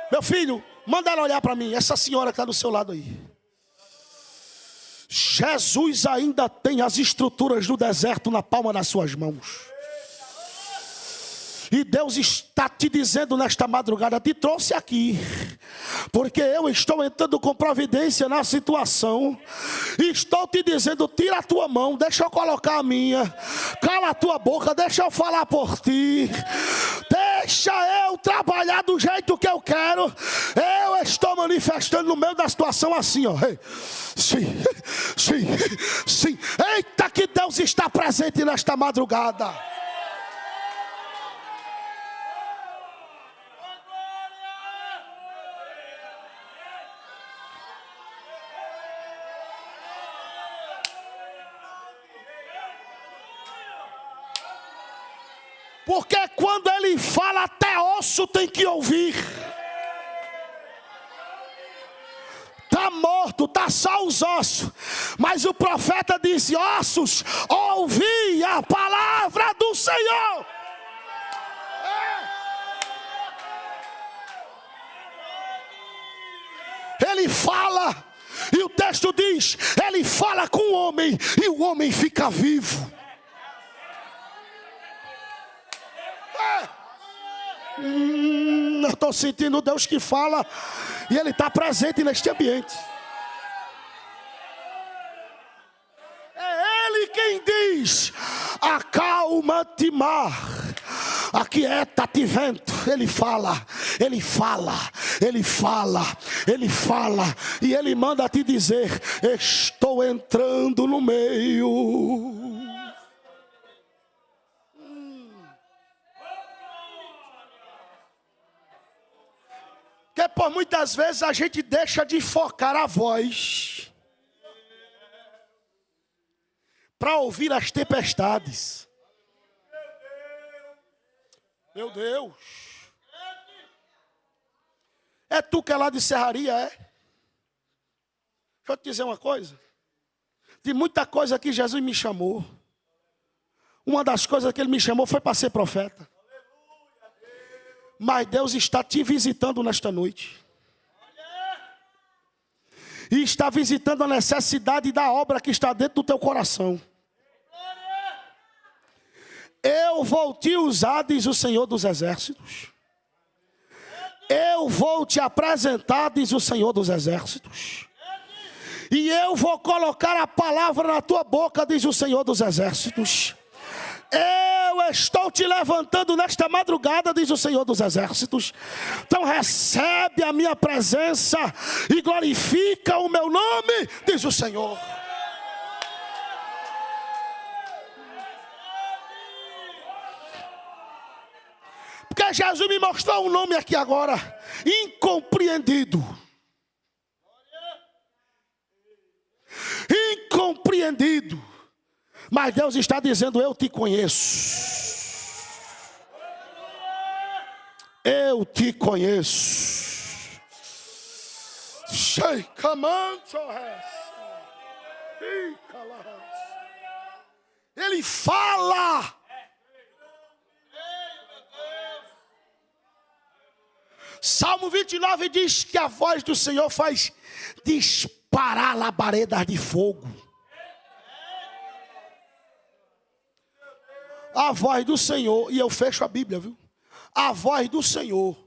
Meu filho, manda ela olhar para mim. Essa senhora que está do seu lado aí. Jesus ainda tem as estruturas do deserto na palma das suas mãos. E Deus está te dizendo nesta madrugada: te trouxe aqui, porque eu estou entrando com providência na situação. E estou te dizendo: tira a tua mão, deixa eu colocar a minha. Cala a tua boca, deixa eu falar por ti. Deixa eu trabalhar do jeito que eu quero. Eu estou manifestando no meio da situação assim, ó. Sim, sim, sim. Eita, que Deus está presente nesta madrugada. Porque quando ele fala, até osso tem que ouvir. Está morto, está só os ossos. Mas o profeta disse: ossos, ouvi a palavra do Senhor. Ele fala, e o texto diz: ele fala com o homem, e o homem fica vivo. Eu estou sentindo Deus que fala, e Ele está presente neste ambiente. É Ele quem diz: acalma-te, mar, aquieta-te, vento. Ele fala, Ele fala, Ele fala, Ele fala, e Ele manda te dizer: estou entrando no meio. Porque por muitas vezes a gente deixa de focar a voz para ouvir as tempestades. Meu Deus. É tu que é lá de Serraria, é? Deixa eu te dizer uma coisa. De muita coisa que Jesus me chamou. Uma das coisas que Ele me chamou foi para ser profeta. Mas Deus está te visitando nesta noite. E está visitando a necessidade da obra que está dentro do teu coração. Eu vou te usar, diz o Senhor dos Exércitos. Eu vou te apresentar, diz o Senhor dos Exércitos. E eu vou colocar a palavra na tua boca, diz o Senhor dos Exércitos. Eu estou te levantando nesta madrugada, diz o Senhor dos Exércitos. Então recebe a minha presença e glorifica o meu nome, diz o Senhor. Porque Jesus me mostrou um nome aqui agora: incompreendido. Incompreendido. Mas Deus está dizendo: eu te conheço. Eu te conheço. Ele fala. Salmo 29 diz que a voz do Senhor faz disparar labaredas de fogo. A voz do Senhor, e eu fecho a Bíblia, viu? A voz do Senhor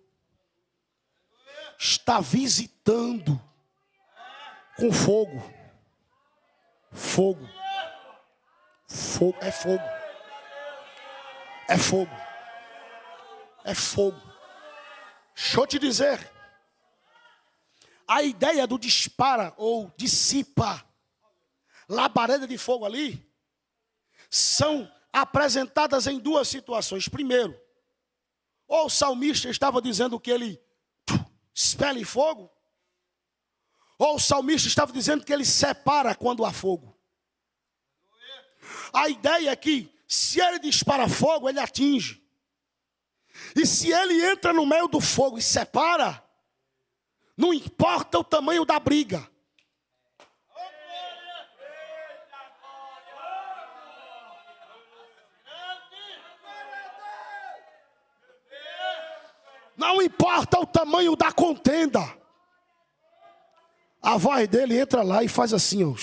está visitando com fogo. Fogo. Fogo. É fogo. É fogo. É fogo. Deixa eu te dizer. A ideia do dispara ou dissipa labareda de fogo ali são apresentadas em duas situações. Primeiro, ou o salmista estava dizendo que ele expele fogo, ou o salmista estava dizendo que ele separa quando há fogo. A ideia é que se ele dispara fogo, ele atinge. E se ele entra no meio do fogo e separa, não importa o tamanho da briga. Não importa o tamanho da contenda. A voz dele entra lá e faz assim, ó.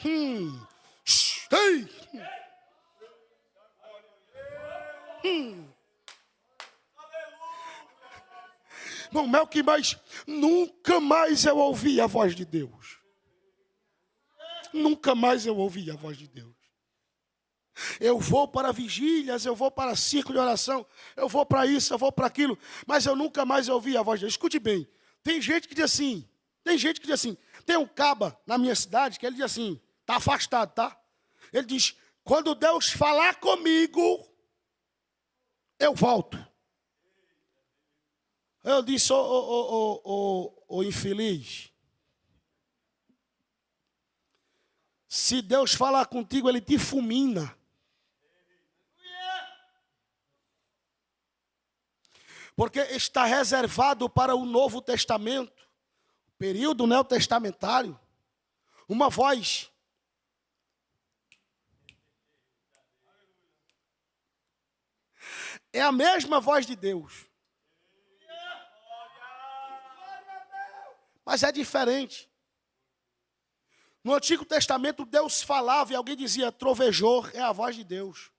Ei. Não, Melqui, mas nunca mais eu ouvi a voz de Deus. Nunca mais eu ouvi a voz de Deus. Eu vou para vigílias, eu vou para círculo de oração, eu vou para isso, eu vou para aquilo, mas eu nunca mais ouvi a voz de Deus. Escute bem, tem gente que diz assim, tem um caba na minha cidade que ele diz assim, está afastado, tá? Ele diz: quando Deus falar comigo, eu volto. Eu disse: ô infeliz, Se Deus falar contigo, Ele te fulmina. Porque está reservado para o Novo Testamento, período neotestamentário, uma voz. É a mesma voz de Deus. Mas é diferente. No Antigo Testamento, Deus falava e alguém dizia, trovejou, é a voz de Deus.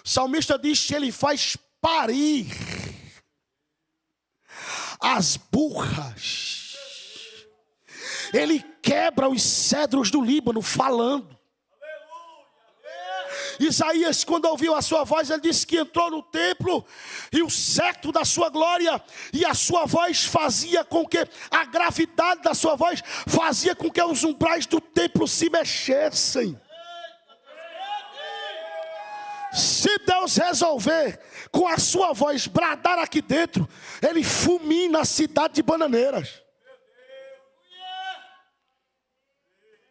O salmista diz que ele faz parir as burras. Ele quebra os cedros do Líbano falando. Isaías, quando ouviu a sua voz, ele disse que entrou no templo e o cetro da sua glória e a sua voz fazia com que, a gravidade da sua voz fazia com que os umbrais do templo se mexessem. Se Deus resolver com a sua voz bradar aqui dentro, Ele fulmina a cidade de Bananeiras.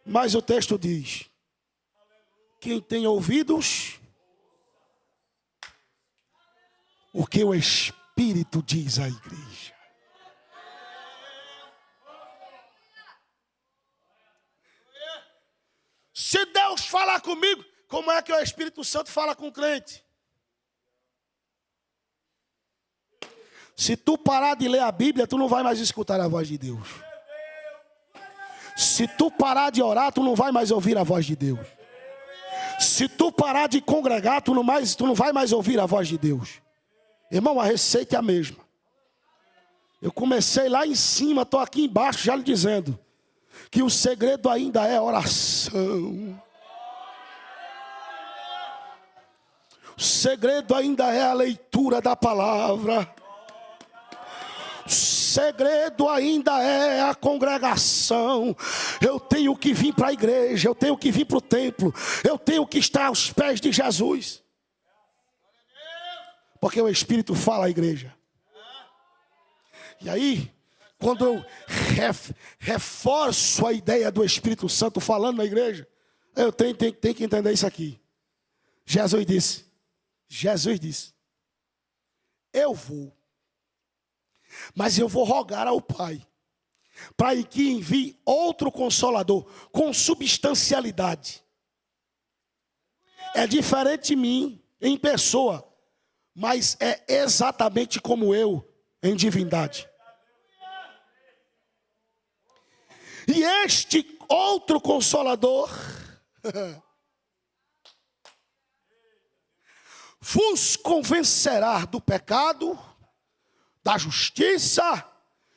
Mas o texto diz, quem tem ouvidos, o que o Espírito diz à igreja. Se Deus falar comigo, como é que o Espírito Santo fala com o crente? Se tu parar de ler a Bíblia, tu não vai mais escutar a voz de Deus. Se tu parar de orar, tu não vai mais ouvir a voz de Deus. Se tu parar de congregar, tu não vai mais ouvir a voz de Deus. Irmão, a receita é a mesma. Eu comecei lá em cima, estou aqui embaixo já lhe dizendo que o segredo ainda é oração. O segredo ainda é a leitura da palavra. O segredo ainda é a congregação. Eu tenho que vir para a igreja, eu tenho que vir para o templo, eu tenho que estar aos pés de Jesus. Porque o Espírito fala à igreja. E aí, quando eu reforço a ideia do Espírito Santo falando na igreja, eu tenho que entender isso aqui. Jesus disse, eu vou, mas eu vou rogar ao Pai, para que envie outro Consolador, com substancialidade. É diferente de mim, em pessoa, mas é exatamente como eu, em divindade. E este outro Consolador vos convencerá do pecado, da justiça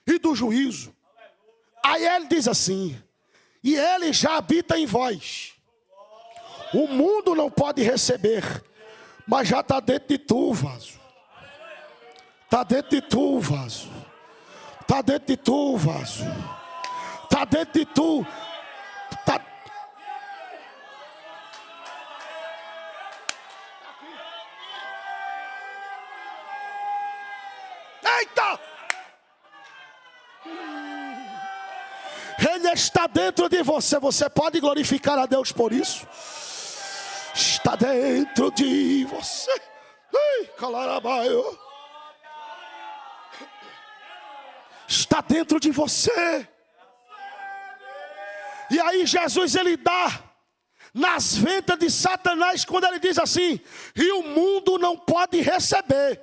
e do juízo. Aí ele diz assim, e ele já habita em vós. O mundo não pode receber, mas já está dentro de tu, vaso. Está dentro de tu, vaso. Está dentro de tu, vaso. Está dentro de tu. Tá... Eita! Ele está dentro de você. Você pode glorificar a Deus por isso? Está dentro de você. Ei, calarabaio. Está dentro de você. E aí Jesus ele dá nas ventas de Satanás quando ele diz assim, e o mundo não pode receber.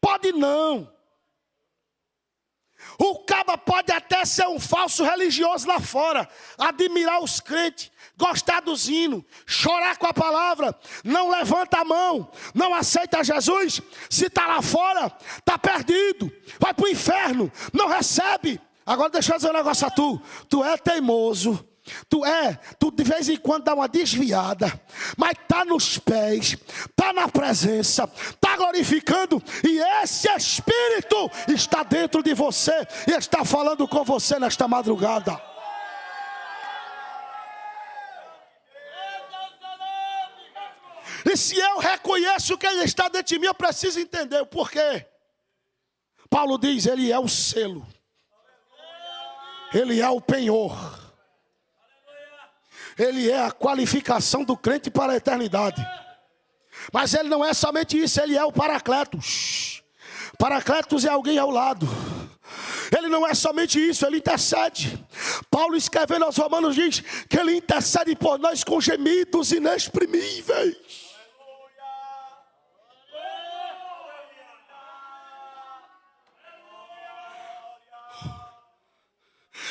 Pode não. O caba pode até ser um falso religioso lá fora, admirar os crentes, gostar dos hinos, chorar com a palavra, não levanta a mão, não aceita Jesus. Se está lá fora, está perdido, vai para o inferno, não recebe. Agora deixa eu dizer um negócio a tu. Tu é teimoso. Tu de vez em quando dá uma desviada, mas está nos pés, está na presença, está glorificando, e esse Espírito está dentro de você e está falando com você nesta madrugada. E se eu reconheço que Ele está dentro de mim, eu preciso entender o porquê. Paulo diz, Ele é o selo. Ele é o penhor. Ele é a qualificação do crente para a eternidade. Mas ele não é somente isso, ele é o Paracletos. Paracletos é alguém ao lado. Ele não é somente isso, ele intercede. Paulo, escrevendo aos Romanos, diz que ele intercede por nós com gemidos inexprimíveis.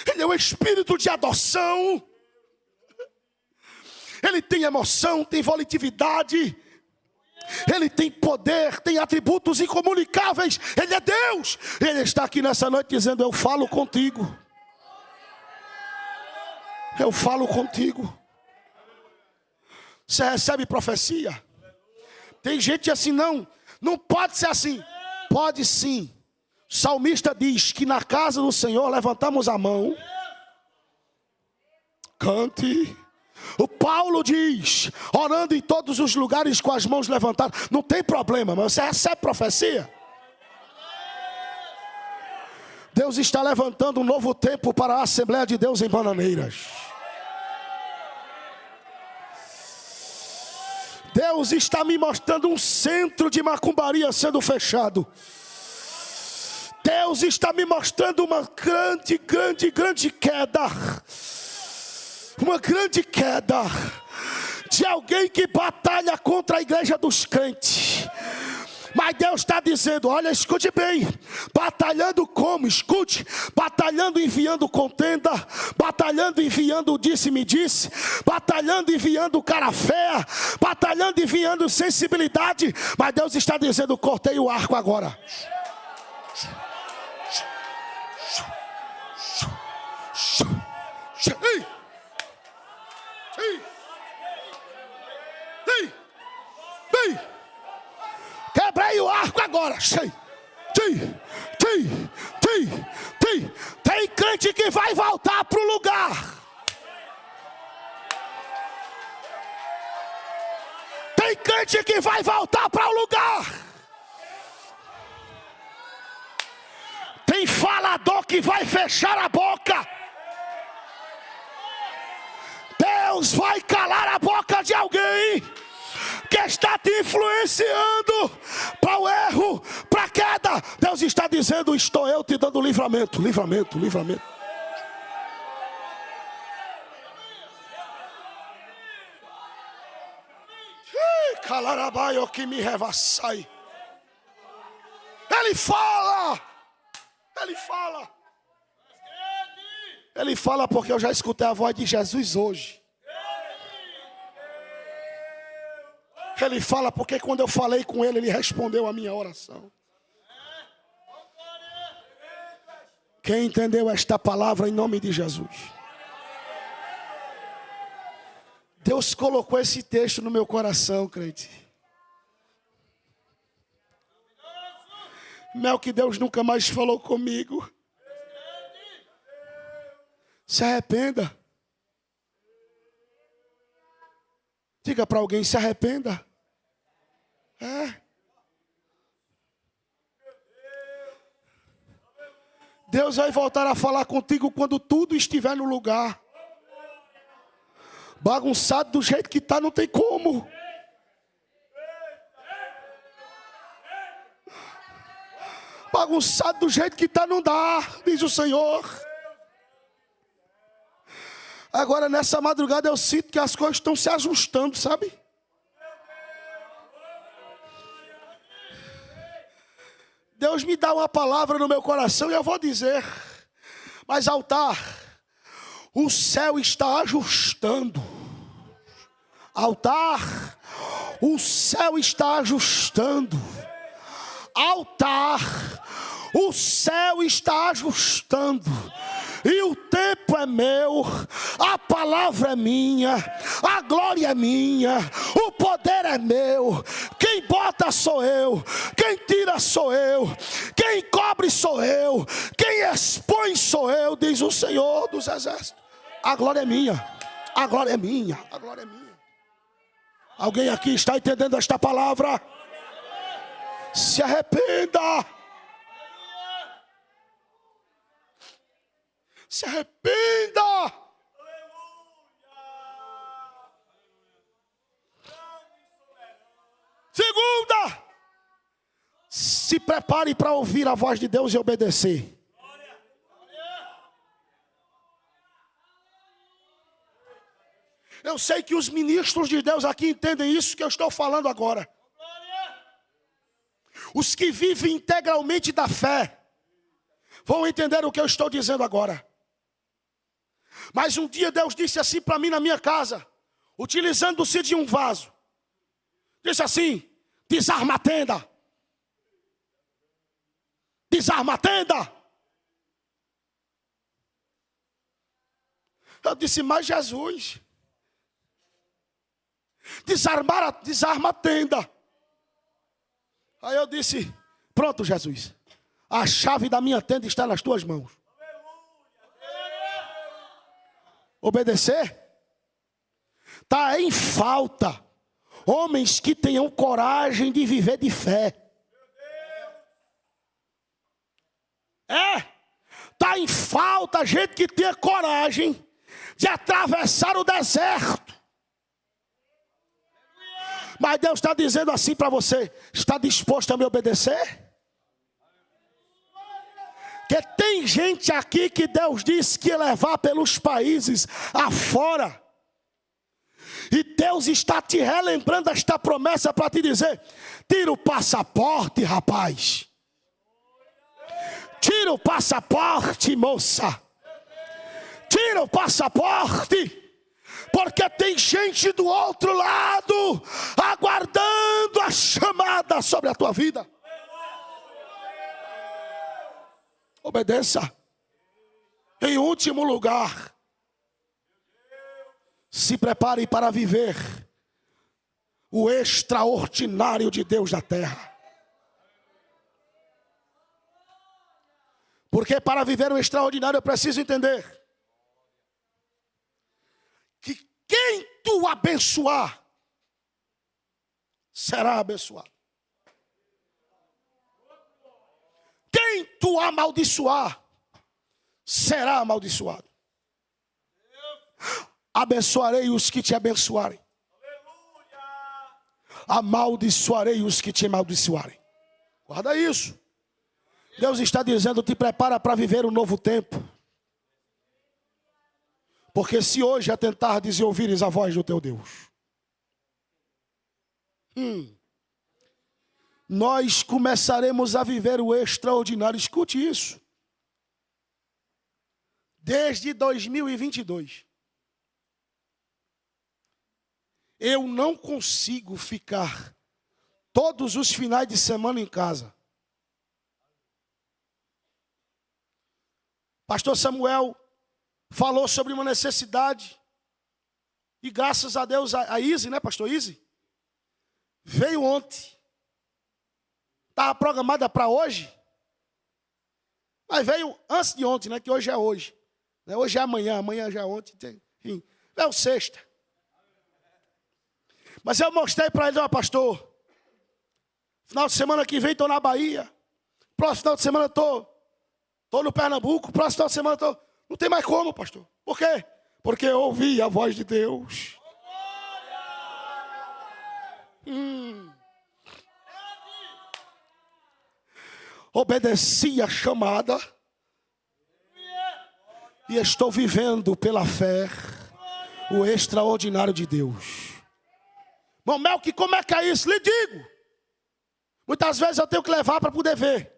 Ele é o espírito de adoção. Ele tem emoção, tem volitividade. Ele tem poder, tem atributos incomunicáveis. Ele é Deus. Ele está aqui nessa noite dizendo: eu falo contigo. Eu falo contigo. Você recebe profecia? Tem gente assim, não pode ser assim. Pode sim. O salmista diz que na casa do Senhor levantamos a mão. Cante. O Paulo diz, orando em todos os lugares com as mãos levantadas. Não tem problema, mas você recebe profecia. Deus está levantando um novo tempo para a Assembleia de Deus em Bananeiras. Deus está me mostrando um centro de macumbaria sendo fechado. Deus está me mostrando uma grande queda. Uma grande queda de alguém que batalha contra a igreja dos crentes. Mas Deus está dizendo: olha, escute bem. Batalhando como? Escute. Batalhando enviando contenda. Batalhando enviando disse-me-disse. Batalhando enviando cara feia. Batalhando enviando sensibilidade. Mas Deus está dizendo: cortei o arco agora. Quebrei o arco agora. Tem crente que vai voltar para o lugar. Tem crente que vai voltar para o lugar. Tem falador que vai fechar a boca. Deus vai calar a boca de alguém que está te influenciando para o erro, para a queda. Deus está dizendo: estou eu te dando livramento. Calarabaio que me revassai. Ele fala. Ele fala porque eu já escutei a voz de Jesus hoje. Ele fala porque quando eu falei com ele, ele respondeu a minha oração. Quem entendeu esta palavra em nome de Jesus? Deus colocou esse texto no meu coração, crente. Não que Deus nunca mais falou comigo. Se arrependa. Diga para alguém: se arrependa. Deus vai voltar a falar contigo quando tudo estiver no lugar. Bagunçado do jeito que está, não tem como. Bagunçado do jeito que está, não dá, diz o Senhor. Agora nessa madrugada eu sinto que as coisas estão se ajustando, sabe? Deus me dá uma palavra no meu coração e eu vou dizer. Mas altar, o céu está ajustando. Altar, o céu está ajustando. Altar, o céu está ajustando. E o tempo é meu, a palavra é minha, a glória é minha, o poder é meu. Quem bota sou eu, quem tira sou eu, quem cobre sou eu, quem expõe sou eu, diz o Senhor dos Exércitos. A glória é minha, a glória é minha, a glória é minha. Alguém aqui está entendendo esta palavra? Se arrependa. Se arrependa. Segunda, se prepare para ouvir a voz de Deus e obedecer. Eu sei que os ministros de Deus aqui entendem isso que eu estou falando agora. Os que vivem integralmente da fé vão entender o que eu estou dizendo agora. Mas um dia Deus disse assim para mim na minha casa, utilizando-se de um vaso. Disse assim: desarma a tenda. Desarma a tenda. Eu disse: mas Jesus, desarma a tenda. Aí eu disse: pronto, Jesus, a chave da minha tenda está nas tuas mãos. Obedecer? Está em falta homens que tenham coragem de viver de fé. Está em falta gente que tenha coragem de atravessar o deserto. Mas Deus está dizendo assim para você: está disposto a me obedecer? Porque tem gente aqui que Deus disse que ia levar pelos países afora. E Deus está te relembrando esta promessa para te dizer: tira o passaporte, rapaz. Tira o passaporte, moça. Tira o passaporte. Porque tem gente do outro lado aguardando a chamada sobre a tua vida. Obedeça. Em último lugar, se prepare para viver o extraordinário de Deus na terra. Porque para viver o extraordinário eu preciso entender que quem tu abençoar será abençoado. Quem tu amaldiçoar será amaldiçoado. Abençoarei os que te abençoarem. Amaldiçoarei os que te amaldiçoarem. Guarda isso. Deus está dizendo: te prepara para viver um novo tempo. Porque se hoje atentardes e ouvires a voz do teu Deus, nós começaremos a viver o extraordinário. Escute isso. Desde 2022. Eu não consigo ficar todos os finais de semana em casa. Pastor Samuel falou sobre uma necessidade. E graças a Deus, a Izzy, né, pastor Izzy? Veio ontem. Estava programada para hoje. Mas veio antes de ontem, né, que hoje é hoje. Hoje é amanhã, amanhã já é ontem. Enfim, veio sexta. Mas eu mostrei para ele: ó, pastor, final de semana que vem estou na Bahia. Próximo final de semana estou no Pernambuco. Próximo final de semana estou... Não tem mais como, pastor. Por quê? Porque eu ouvi a voz de Deus. Obedeci a chamada. E estou vivendo pela fé o extraordinário de Deus. Bom, Melqui, como é que é isso? Lhe digo. Muitas vezes eu tenho que levar para poder ver.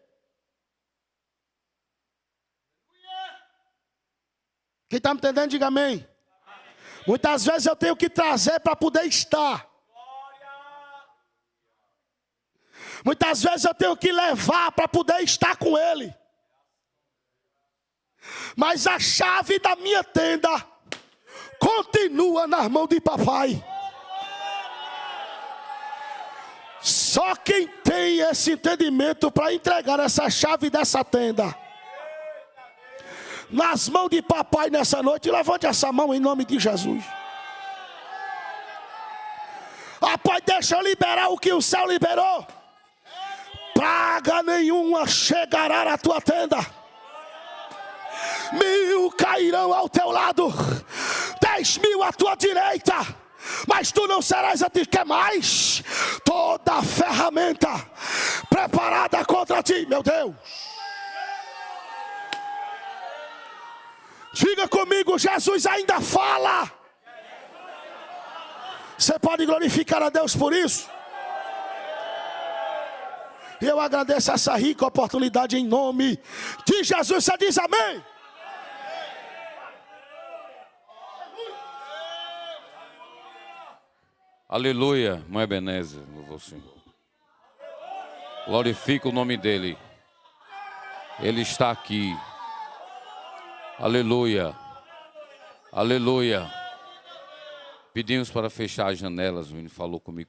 Quem está me entendendo, diga amém. Muitas vezes eu tenho que trazer para poder estar. Muitas vezes eu tenho que levar para poder estar com ele. Mas a chave da minha tenda continua nas mãos de papai. Só quem tem esse entendimento para entregar essa chave dessa tenda nas mãos de papai nessa noite, levante essa mão em nome de Jesus. Pai, deixa eu liberar o que o céu liberou. Praga nenhuma chegará à tua tenda. 1000 cairão ao teu lado, 10.000 à tua direita, mas tu não serás atingido. Quer mais? Toda ferramenta preparada contra ti, meu Deus. Diga comigo, Jesus ainda fala. Você pode glorificar a Deus por isso? E eu agradeço essa rica oportunidade em nome de Jesus. Você diz amém? Aleluia, mãe Ebenezer, louvo o Senhor. Glorifica o nome dEle. Ele está aqui. Aleluia, aleluia. Pedimos para fechar as janelas, o menino falou comigo.